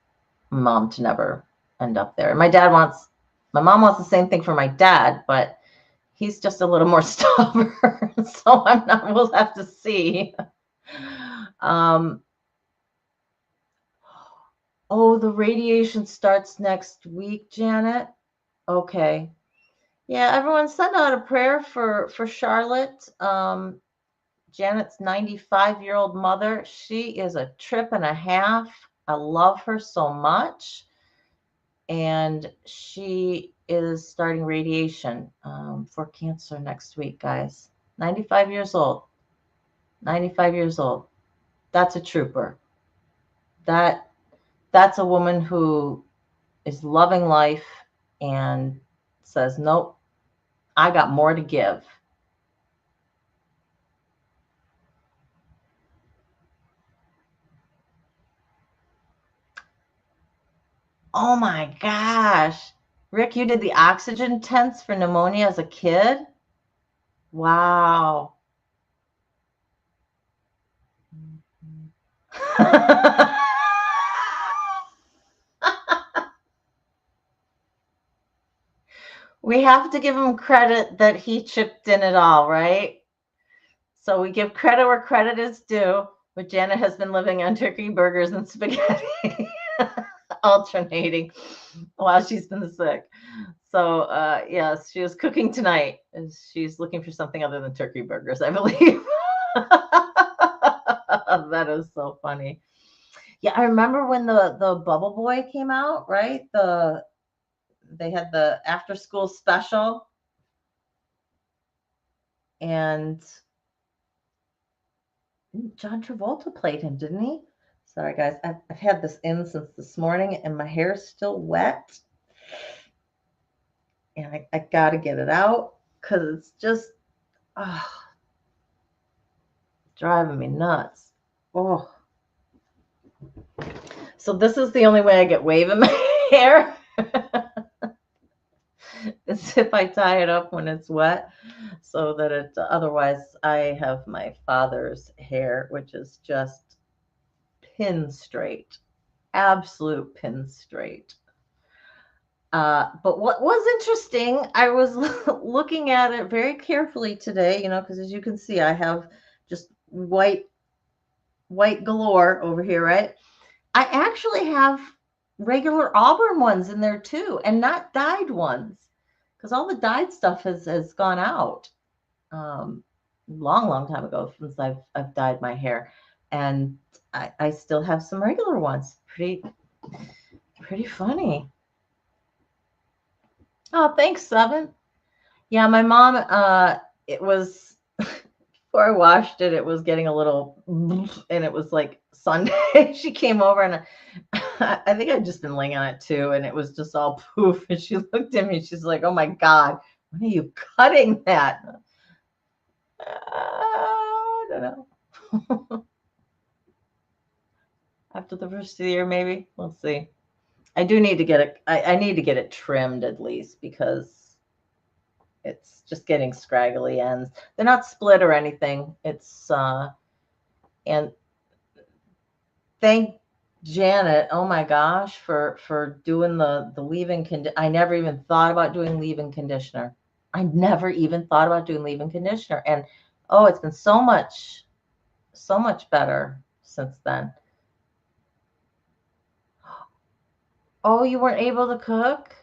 mom to never end up there. My mom wants the same thing for my dad, but he's just a little more stubborn. So we'll have to see. Oh, the radiation starts next week, Janet. Okay. Yeah, everyone send out a prayer for Charlotte. Janet's 95-year-old mother. She is a trip and a half. I love her so much. And she is starting radiation for cancer next week, guys. 95 years old. 95 years old. That's a trooper. That's a woman who is loving life and says, nope, I got more to give. Oh my gosh. Rick, you did the oxygen tents for pneumonia as a kid? Wow. We have to give him credit that he chipped in it all, right? So we give credit where credit is due, but Janet has been living on turkey burgers and spaghetti, alternating while she's been sick. So yes, she is cooking tonight. She's looking for something other than turkey burgers, I believe. That is so funny. Yeah, I remember when the Bubble Boy came out, right? They had the after school special, and John Travolta played him, didn't he? Sorry, guys. I've had this in since this morning, and my hair is still wet. And I got to get it out because it's just driving me nuts. Oh. So this is the only way I get wave in my hair. Is if I tie it up when it's wet, so that otherwise I have my father's hair, which is just pin straight, absolute pin straight. But what was interesting, I was looking at it very carefully today, because as you can see, I have just white galore over here, right? I actually have regular auburn ones in there too, and not dyed ones, because all the dyed stuff has gone out. Long time ago, since I've dyed my hair, and I still have some regular ones. Pretty funny. Oh, thanks, Seven. Yeah, my mom, it was before I washed it, it was getting a little, and it was like Sunday. She came over and I think I'd just been laying on it too, and it was just all poof. And she looked at me, she's like, "Oh my God, when are you cutting that?" I don't know. After the first of the year, maybe. We'll see. I do need to get it. I need to get it trimmed at least because it's just getting scraggly ends. They're not split or anything. It's and thank Janet. Oh my gosh, for doing the leave-in I never even thought about doing leave-in conditioner. I never even thought about doing leave-in conditioner, and oh, it's been so much better since then. Oh, you weren't able to cook?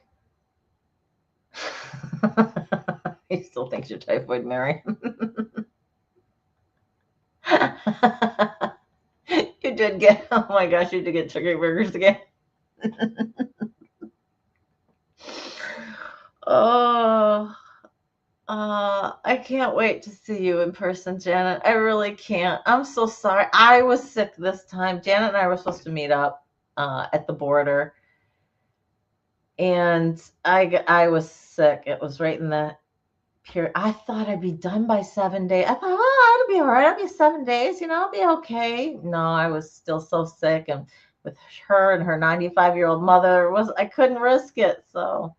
He still thinks you're typhoid Mary. You did get, oh my gosh, you did get turkey burgers again. Oh, I can't wait to see you in person, Janet. I really can't. I'm so sorry. I was sick this time. Janet and I were supposed to meet up at the border, and I was sick. It was right in the period. I thought I'd be done by 7 days. I thought, oh, it'll be all right. I'll be 7 days. I'll be okay. No, I was still so sick, and with her and her 95-year-old mother, I couldn't risk it. So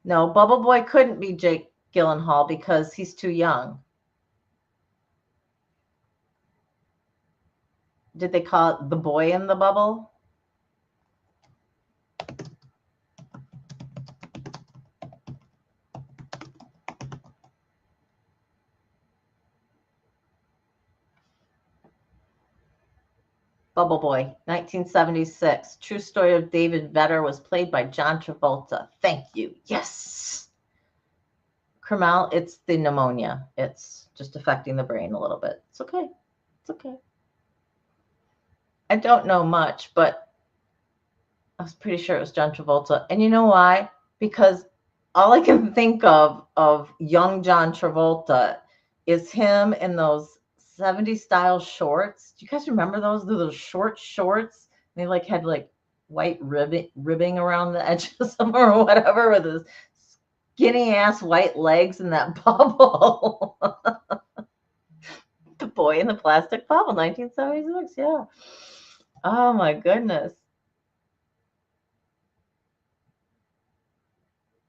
no, Bubble Boy couldn't be Jake Gyllenhaal because he's too young. Did they call it the boy in the bubble? Bubble Boy, 1976. True story of David Vedder was played by John Travolta. Thank you. Yes. Kermel, it's the pneumonia. It's just affecting the brain a little bit. It's okay. It's okay. I don't know much, but I was pretty sure it was John Travolta. And you know why? Because all I can think of young John Travolta is him in those 70s style shorts. Do you guys remember those? Those short shorts. They like had like white ribbing around the edges of them or whatever with his skinny ass white legs in that bubble. The boy in the plastic bubble, 1976. Yeah. Oh my goodness.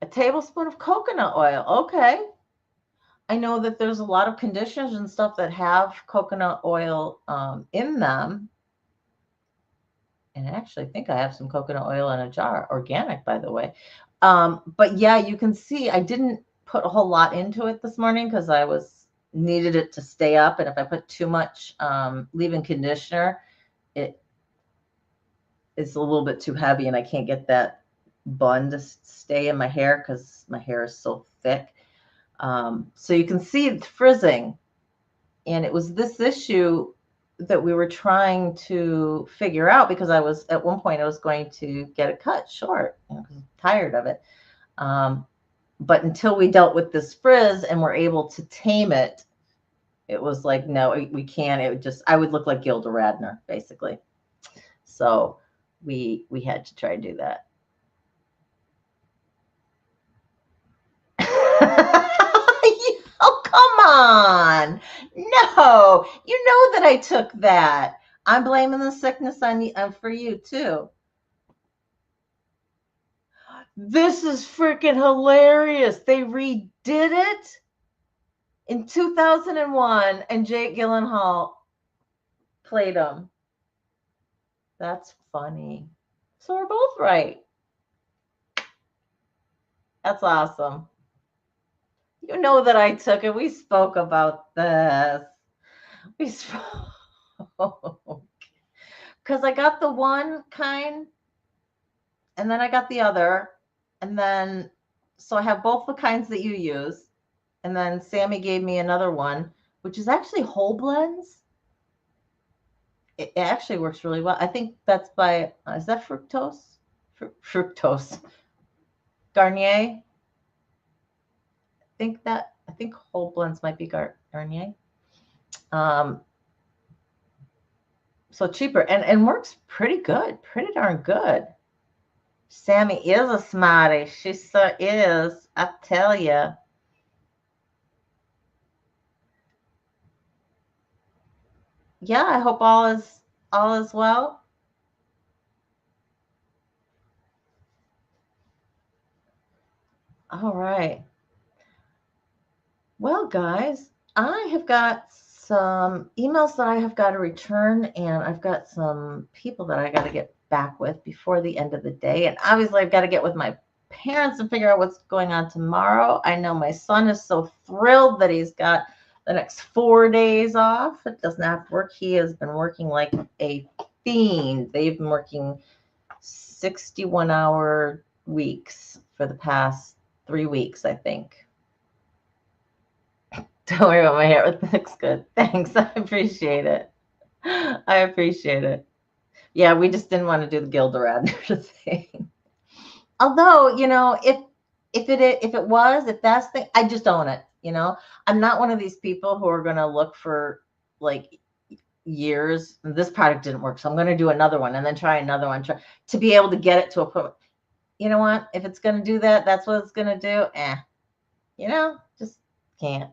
A tablespoon of coconut oil. Okay. I know that there's a lot of conditioners and stuff that have coconut oil in them. And I actually think I have some coconut oil in a jar, organic, by the way. But yeah, you can see I didn't put a whole lot into it this morning because I needed it to stay up. And if I put too much leave-in conditioner, it is a little bit too heavy and I can't get that bun to stay in my hair because my hair is so thick. So you can see it's frizzing. And it was this issue that we were trying to figure out because at one point I was going to get it cut short because I'm tired of it. But until we dealt with this frizz and were able to tame it, it was like, no, we can't. It would I would look like Gilda Radner, basically. So we had to try to do that. Oh, come on. No, you know that I took that. I'm blaming the sickness on you, for you too. This is freaking hilarious. They redid it in 2001 and Jake Gyllenhaal played him. That's funny. So we're both right. That's awesome. You know that I took it. We spoke about this. We spoke. Because I got the one kind and then I got the other. And then, so I have both the kinds that you use. And then Sammy gave me another one, which is actually whole blends. It actually works really well. I think that's by, is that fructose? Fructose. Garnier. I think whole blends might be Garnier. So cheaper and works pretty good, pretty darn good. Sammy is a smarty. She so is. I tell you. Yeah, I hope all is well. All right. Well, guys, I have got some emails that I have got to return, and I've got some people that I got to get back with before the end of the day. And obviously, I've got to get with my parents and figure out what's going on tomorrow. I know my son is so thrilled that he's got the next 4 days off. It doesn't have to work. He has been working like a fiend. They've been working 61-hour weeks for the past 3 weeks, I think. Don't worry about my hair. It looks good. Thanks. I appreciate it. I appreciate it. Yeah, we just didn't want to do the Gilda Radner thing. Although, if that's the, I just own it. I'm not one of these people who are going to look for like years. This product didn't work, so I'm going to do another one and then try another one to be able to get it to a point. You know what? If it's going to do that, that's what it's going to do. Just can't.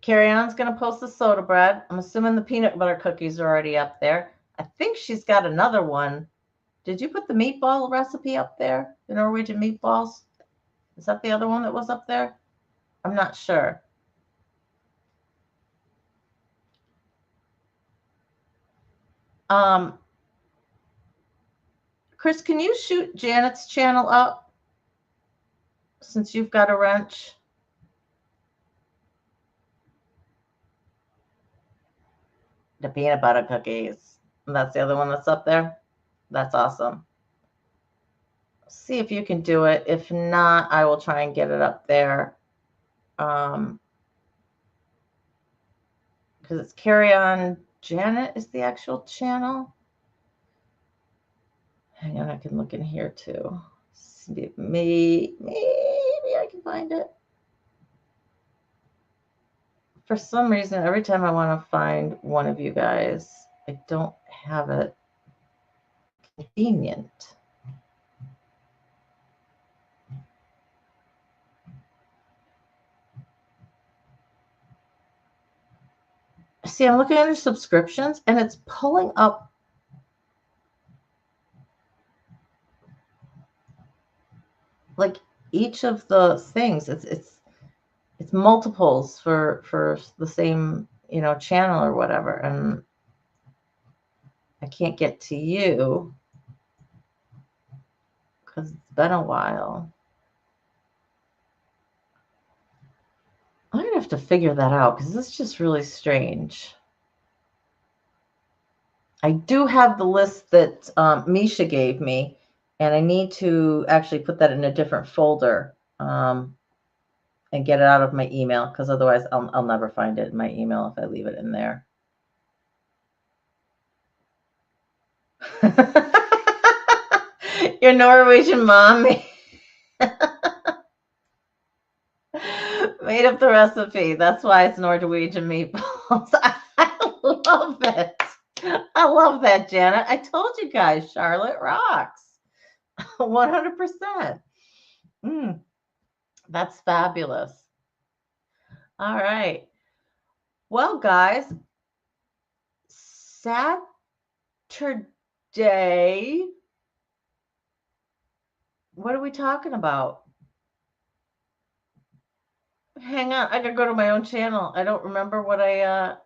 Carrie Ann's going to post the soda bread. I'm assuming the peanut butter cookies are already up there. I think she's got another one. Did you put the meatball recipe up there? The Norwegian meatballs? Is that the other one that was up there? I'm not sure. Chris, can you shoot Janet's channel up since you've got a wrench? The peanut butter cookies. And that's the other one that's up there. That's awesome. See if you can do it. If not, I will try and get it up there. Because it's Carry On Janet is the actual channel. Hang on, I can look in here too. Maybe I can find it. For some reason, every time I want to find one of you guys, I don't have it convenient. See, I'm looking under subscriptions and it's pulling up like each of the things. It's multiples for the same, channel or whatever. And I can't get to you because it's been a while. I'm going to have to figure that out because it's just really strange. I do have the list that Misha gave me, and I need to actually put that in a different folder and get it out of my email because otherwise I'll never find it in my email if I leave it in there. Your Norwegian mom made up the recipe. That's why it's Norwegian meatballs. I love it. I love that, Janet. I told you guys, Charlotte rocks. 100%. That's fabulous. All right. Well, guys, Saturday. What are we talking about? Hang on, I gotta go to my own channel. I don't remember what I've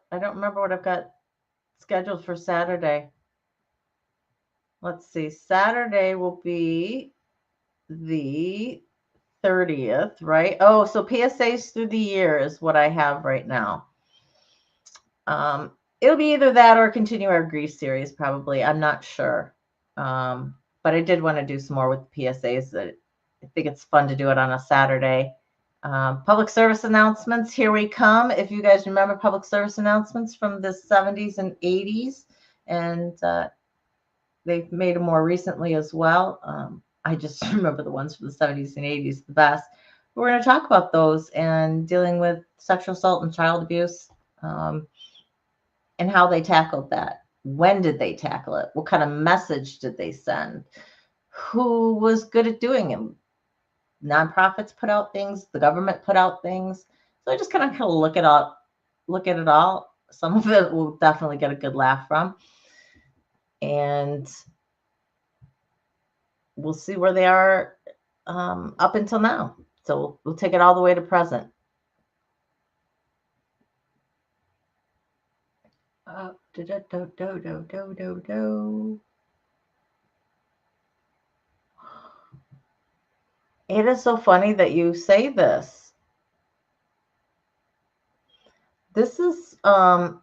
got scheduled for Saturday. Let's see. Saturday will be the 30th, right? Oh, so PSAs through the year is what I have right now. It'll be either that or continue our grief series, probably. I'm not sure. But I did want to do some more with PSAs. I think it's fun to do it on a Saturday. Public service announcements, here we come. If you guys remember public service announcements from the 70s and 80s. And they've made them more recently as well. I just remember the ones from the 70s and 80s the best. We're going to talk about those and dealing with sexual assault and child abuse, and how they tackled that. When did they tackle it? What kind of message did they send? Who was good at doing it? Nonprofits put out things, the government put out things. So I just kind of look at it all. Some of it will definitely get a good laugh from. And we'll see where they are up until now. So we'll take it all the way to present. It is so funny that you say this. This is the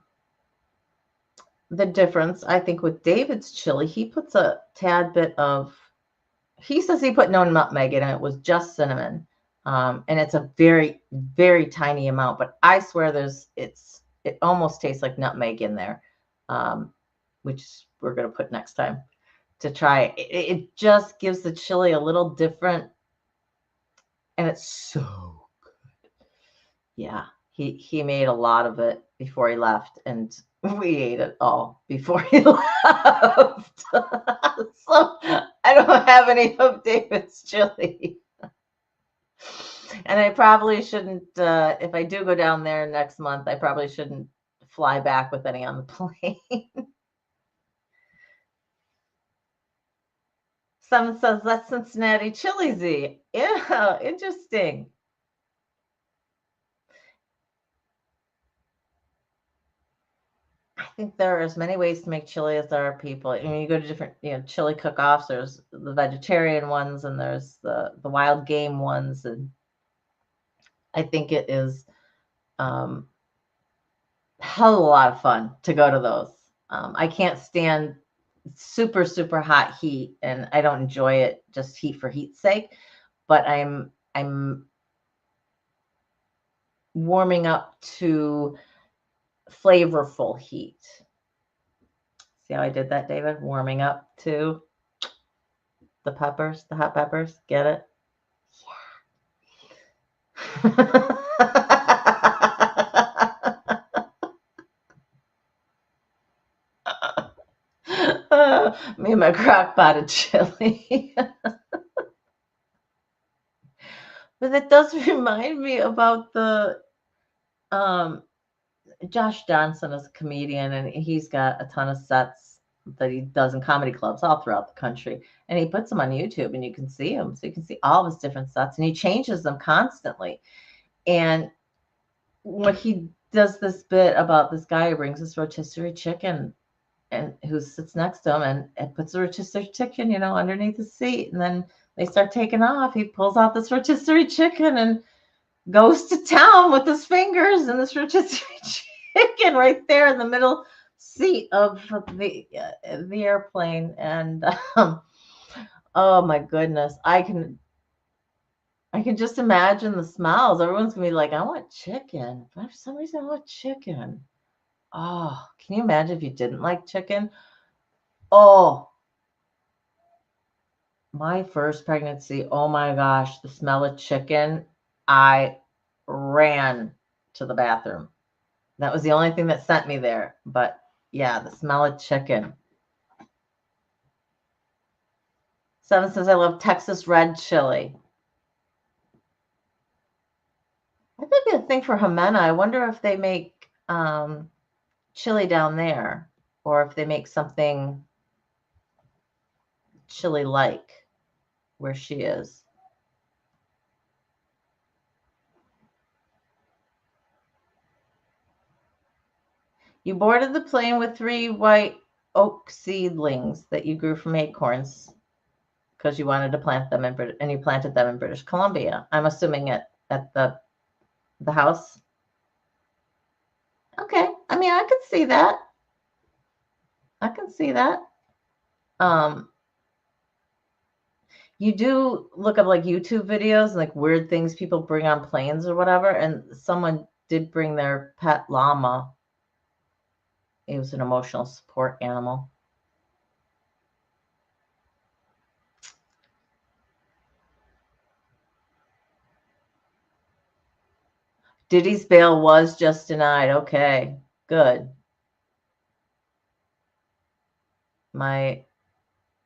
difference, I think, with David's chili. He puts a tad bit of, he says he put no nutmeg in it. It was just cinnamon. And it's a very, very tiny amount, but I swear it almost tastes like nutmeg in there, which we're going to put next time to try. It just gives the chili a little different, and it's so good. Yeah, he made a lot of it before he left, and we ate it all before he left. So I don't have any of David's chili. And I probably shouldn't, if I do go down there next month, I probably shouldn't fly back with any on the plane. Someone says that's Cincinnati Chili Z. Yeah, interesting. I think there are as many ways to make chili as there are people. I mean, you go to different, chili cook-offs. There's the vegetarian ones, and there's the wild game ones, and I think it is hell of a lot of fun to go to those. I can't stand super, super hot heat, and I don't enjoy it just heat for heat's sake, but I'm warming up to flavorful heat. See how I did that, David? Warming up to the peppers, the hot peppers. Get it? Yeah. Me and my crock pot of chili. But it does remind me about the Josh Johnson is a comedian, and he's got a ton of sets that he does in comedy clubs all throughout the country. And he puts them on YouTube, and you can see them. So you can see all of his different sets, and he changes them constantly. And when he does this bit about this guy who brings this rotisserie chicken and who sits next to him and puts the rotisserie chicken, underneath the seat, and then they start taking off. He pulls out this rotisserie chicken and goes to town with his fingers and this rotisserie chicken right there in the middle seat of the airplane. And oh my goodness, I can just imagine the smiles. Everyone's gonna be like, I want chicken. But for some reason, I want chicken. Oh, can you imagine if you didn't like chicken? Oh, my first pregnancy. Oh my gosh, the smell of chicken. I ran to the bathroom. That was the only thing that sent me there. But yeah, the smell of chicken. Seven says, I love Texas red chili. I think the thing for Jimena, I wonder if they make chili down there, or if they make something chili-like where she is. You boarded the plane with 3 white oak seedlings that you grew from acorns because you wanted to plant them and you planted them in British Columbia. I'm assuming at the house. Okay. I mean, I could see that. I can see that. You do look up like YouTube videos and like weird things people bring on planes or whatever. And someone did bring their pet llama. It was an emotional support animal. Diddy's bail was just denied. Okay, good.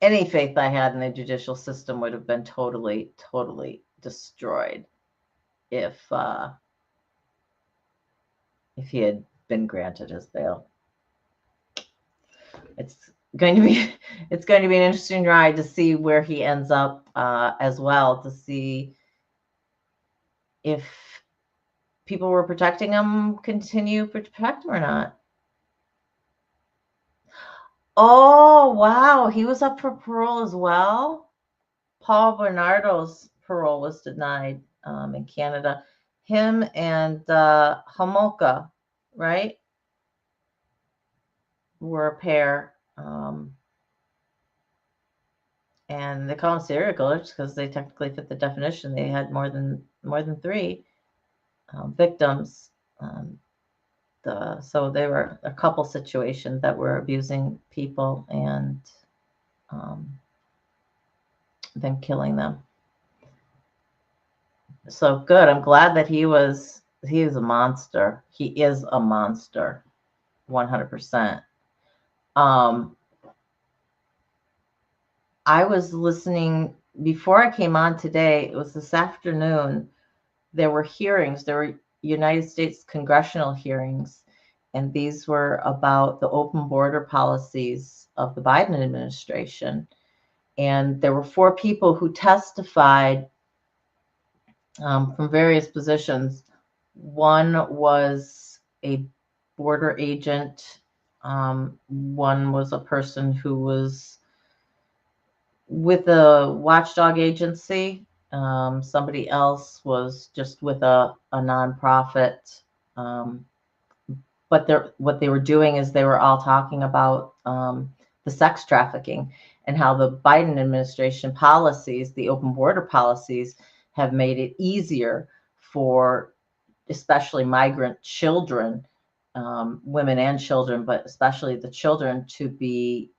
Any faith I had in the judicial system would have been totally, totally destroyed if he had been granted his bail. It's going to be an interesting ride to see where he ends up, as well, to see if people were protecting him continue to protect him or not. Oh, wow. He was up for parole as well. Paul Bernardo's parole was denied, in Canada. Him and Homolka, right, were a pair. And they call them serial killers because they technically fit the definition. They had more than 3 victims. So they were a couple situations that were abusing people and then killing them. So good. I'm glad that he is a monster. He is a monster, 100%. I was listening before I came on today. It was this afternoon. There were hearings. There were United States congressional hearings, and these were about the open border policies of the Biden administration. And there were 4 people who testified, from various positions. One was a border agent. One was a person who was with a watchdog agency. Somebody else was just with a nonprofit. But what they were doing is they were all talking about the sex trafficking and how the Biden administration policies, the open border policies, have made it easier for especially migrant children, women and children, but especially the children, to be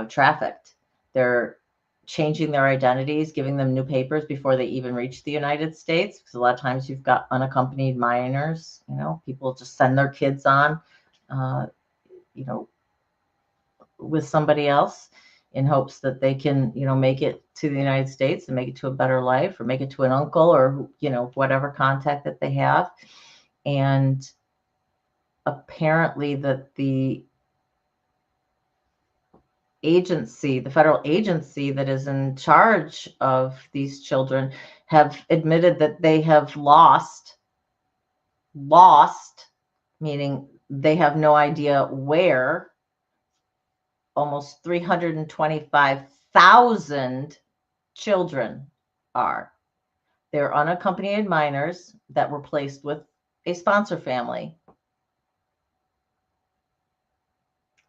trafficked. They're changing their identities, giving them new papers before they even reach the United States. Because a lot of times you've got unaccompanied minors, people just send their kids on, with somebody else in hopes that they can, make it to the United States and make it to a better life, or make it to an uncle, or, whatever contact that they have. And apparently that the federal agency that is in charge of these children, have admitted that they have lost, meaning they have no idea where almost 325,000 children are. They're unaccompanied minors that were placed with a sponsor family.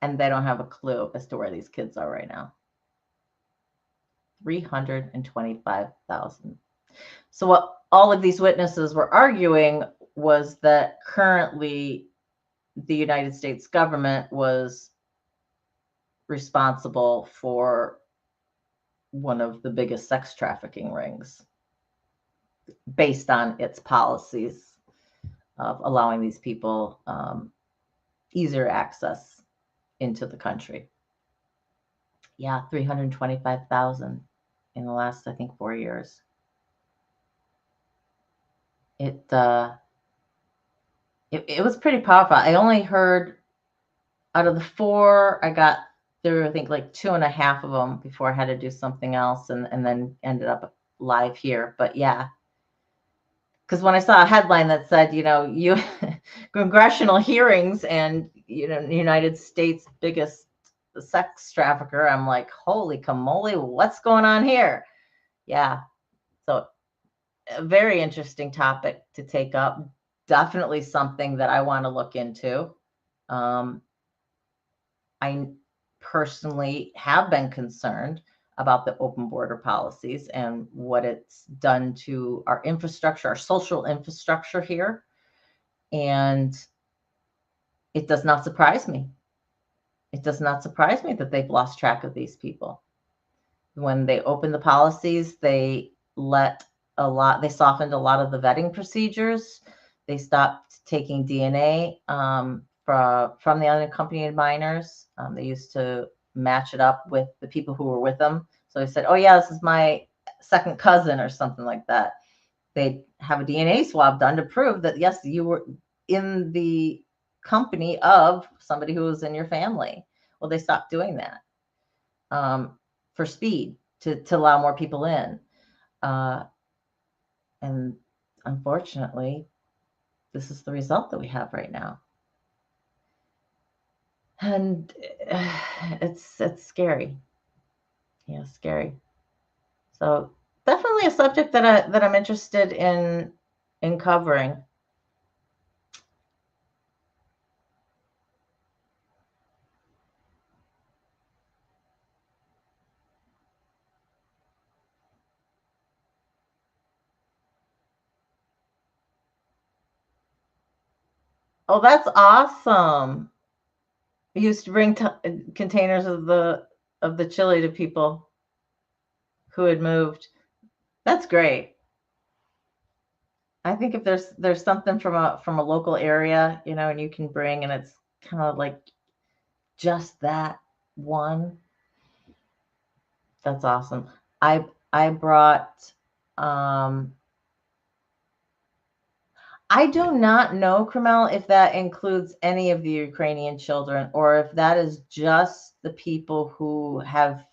And they don't have a clue as to where these kids are right now. 325,000. So what all of these witnesses were arguing was that currently the United States government was responsible for one of the biggest sex trafficking rings, based on its policies of allowing these people easier access into the country. Yeah, 325,000 in the last, I think, 4 years. It was pretty powerful. I only heard, out of the 4, I got through, I think, like 2.5 of them before I had to do something else, and then ended up live here. But yeah, because when I saw a headline that said, you congressional hearings and, United States biggest sex trafficker, I'm like, holy camole, what's going on here? Yeah. So a very interesting topic to take up. Definitely something that I want to look into. I personally have been concerned about the open border policies and what it's done to our infrastructure, our social infrastructure here. And it does not surprise me. It does not surprise me that they've lost track of these people. When they opened the policies, they softened a lot of the vetting procedures. They stopped taking DNA from the unaccompanied minors. They used to match it up with the people who were with them. So they said, oh, yeah, this is my second cousin or something like that. They'd have a DNA swab done to prove that, yes, you were in the company of somebody who was in your family. Well, they stopped doing that for speed to allow more people in. And unfortunately, this is the result that we have right now. And it's scary. Yeah, scary. So definitely a subject that I'm interested in covering. Oh, that's awesome. We used to bring containers of the chili to people who had moved. That's great. I think if there's something from a local area, and you can bring, and it's kind of like just that one, that's awesome. I brought I do not know, Kremel, if that includes any of the Ukrainian children or if that is just the people who have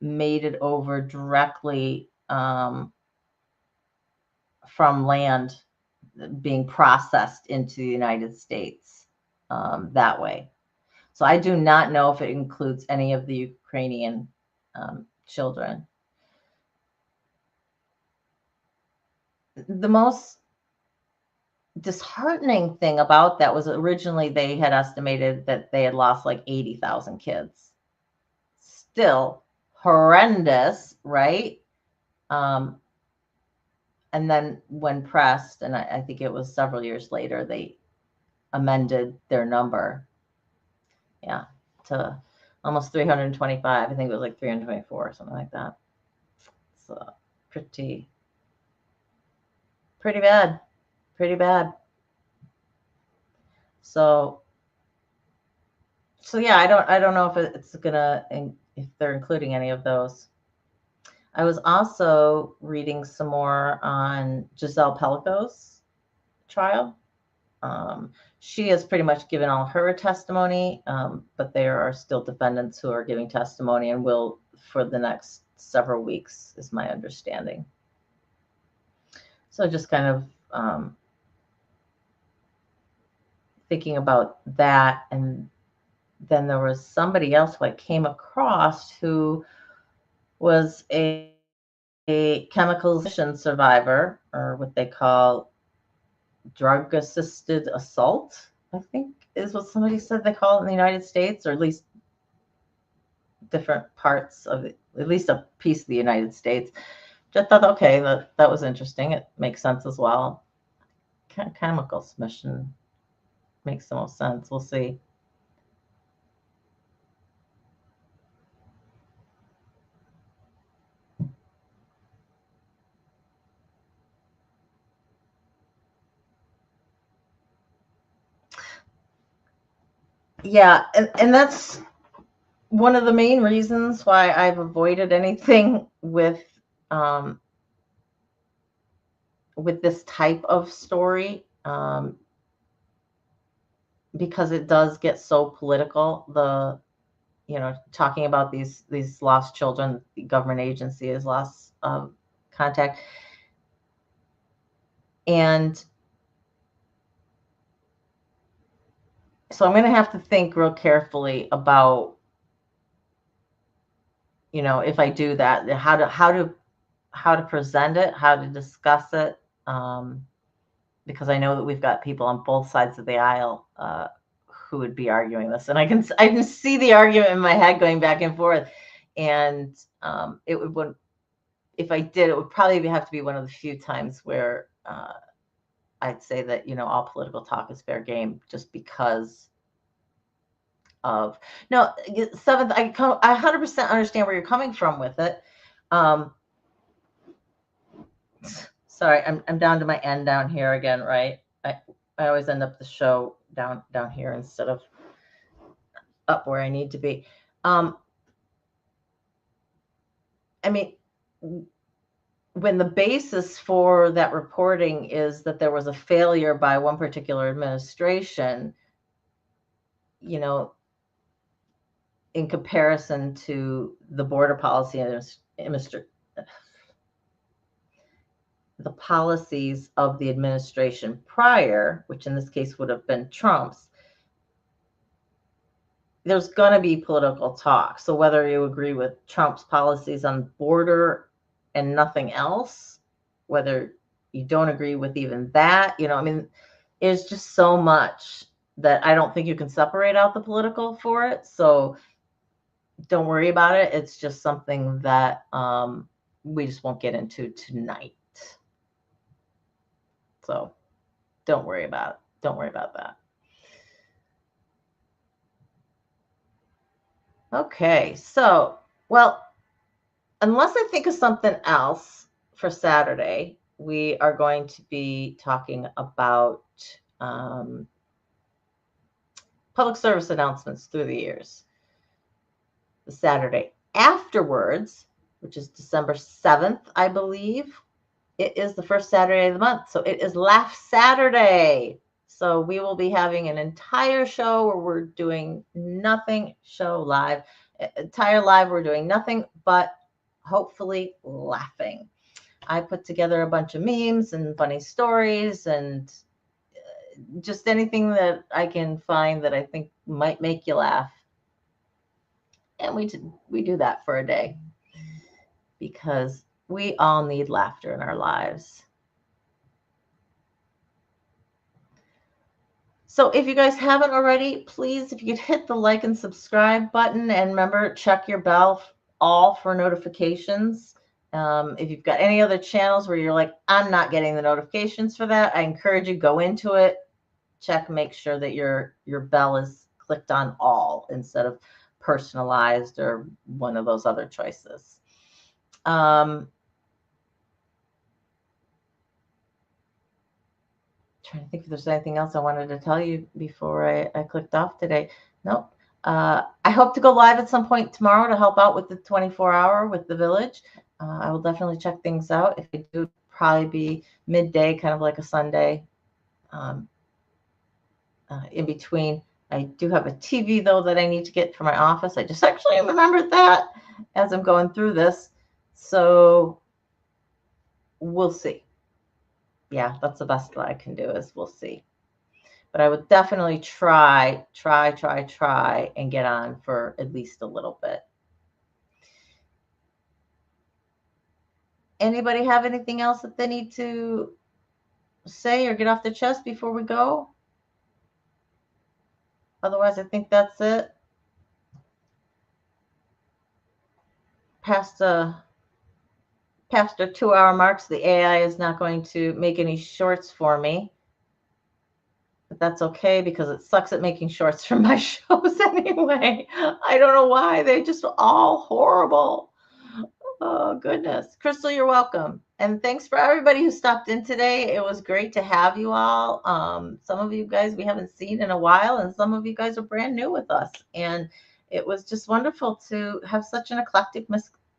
made it over directly from land being processed into the United States that way. So I do not know if it includes any of the Ukrainian children. The most disheartening thing about that was originally they had estimated that they had lost like 80,000 kids. Still horrendous, right? And then when pressed, and I think it was several years later, they amended their number. Yeah, to almost 325. I think it was like 324 or something like that. So pretty bad. Pretty bad. So yeah, I don't know if it's if they're including any of those. I was also reading some more on Giselle Pellico's trial. She has pretty much given all her testimony, but there are still defendants who are giving testimony and will for the next several weeks, is my understanding. So just kind of thinking about that. And then there was somebody else who I came across who was a chemical survivor, or what they call drug-assisted assault, I think is what somebody said they call it in the United States, or at least different parts of it, at least a piece of the United States. Just thought, okay, that was interesting. It makes sense as well. Chemical submission makes the most sense. We'll see. Yeah, and that's one of the main reasons why I've avoided anything with this type of story, because it does get so political. Talking about these lost children, the government agency has lost contact, and so I'm going to have to think real carefully about, if I do that, how to present it, how to discuss it, because I know that we've got people on both sides of the aisle who would be arguing this, and I can see the argument in my head going back and forth, and it would, if I did, it would probably have to be one of the few times where I'd say that all political talk is fair game, just because of no. Seventh, I 100% understand where you're coming from with it. Sorry, I'm down to my end down here again, right? I always end up the show down here instead of up where I need to be. I mean, when the basis for that reporting is that there was a failure by one particular administration, you know, in comparison to the border policy and the policies of the administration prior, which in this case would have been Trump's, there's going to be political talk. So whether you agree with Trump's policies on border and nothing else, whether you don't agree with even that, you know, I mean, it's just so much that I don't think you can separate out the political for it. So don't worry about it. It's just something that we just won't get into tonight. So don't worry about it. Don't worry about that. Okay, so, well, unless I think of something else for Saturday, we are going to be talking about public service announcements through the years. The Saturday afterwards, which is December 7th, I believe, it is the first Saturday of the month. So it is Laugh Saturday. So we will be having an entire show where we're doing nothing, show live, entire live, we're doing nothing but hopefully laughing. I put together a bunch of memes and funny stories and just anything that I can find that I think might make you laugh. And we do that for a day because we all need laughter in our lives. So if you guys haven't already, please, if you could hit the like and subscribe button, and remember, check your bell all for notifications. If you've got any other channels where you're like, I'm not getting the notifications for that, I encourage you, go into it, check, make sure that your bell is clicked on all instead of personalized or one of those other choices. Trying to think if there's anything else I wanted to tell you before I clicked off today. Nope. I hope to go live at some point tomorrow to help out with the 24-hour with the village. I will definitely check things out. If I do, probably be midday, kind of like a Sunday. In between, I do have a TV, though, that I need to get for my office. I just actually remembered that as I'm going through this. So we'll see. Yeah, that's the best that I can do is we'll see. But I would definitely try and get on for at least a little bit. Anybody have anything else that they need to say or get off their chest before we go? Otherwise, I think that's it. Past the 2-hour marks, the AI is not going to make any shorts for me. But that's okay because it sucks at making shorts for my shows anyway. I don't know why. They're just all horrible. Oh, goodness. Crystal, you're welcome. And thanks for everybody who stopped in today. It was great to have you all. Some of you guys we haven't seen in a while, and some of you guys are brand new with us. And it was just wonderful to have such an eclectic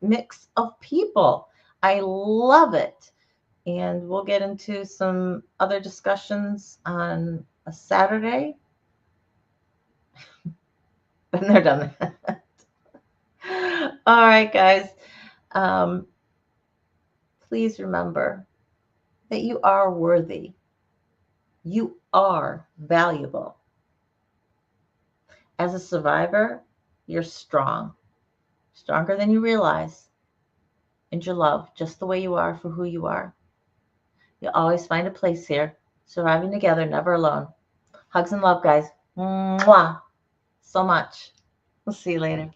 mix of people. I love it. And we'll get into some other discussions on a Saturday. And they're done. All right, guys. Please remember that you are worthy. You are valuable. As a survivor, you're strong, stronger than you realize. And you're loved just the way you are for who you are. You'll always find a place here, surviving together, never alone. Hugs and love, guys. Mwah. So much. We'll see you later.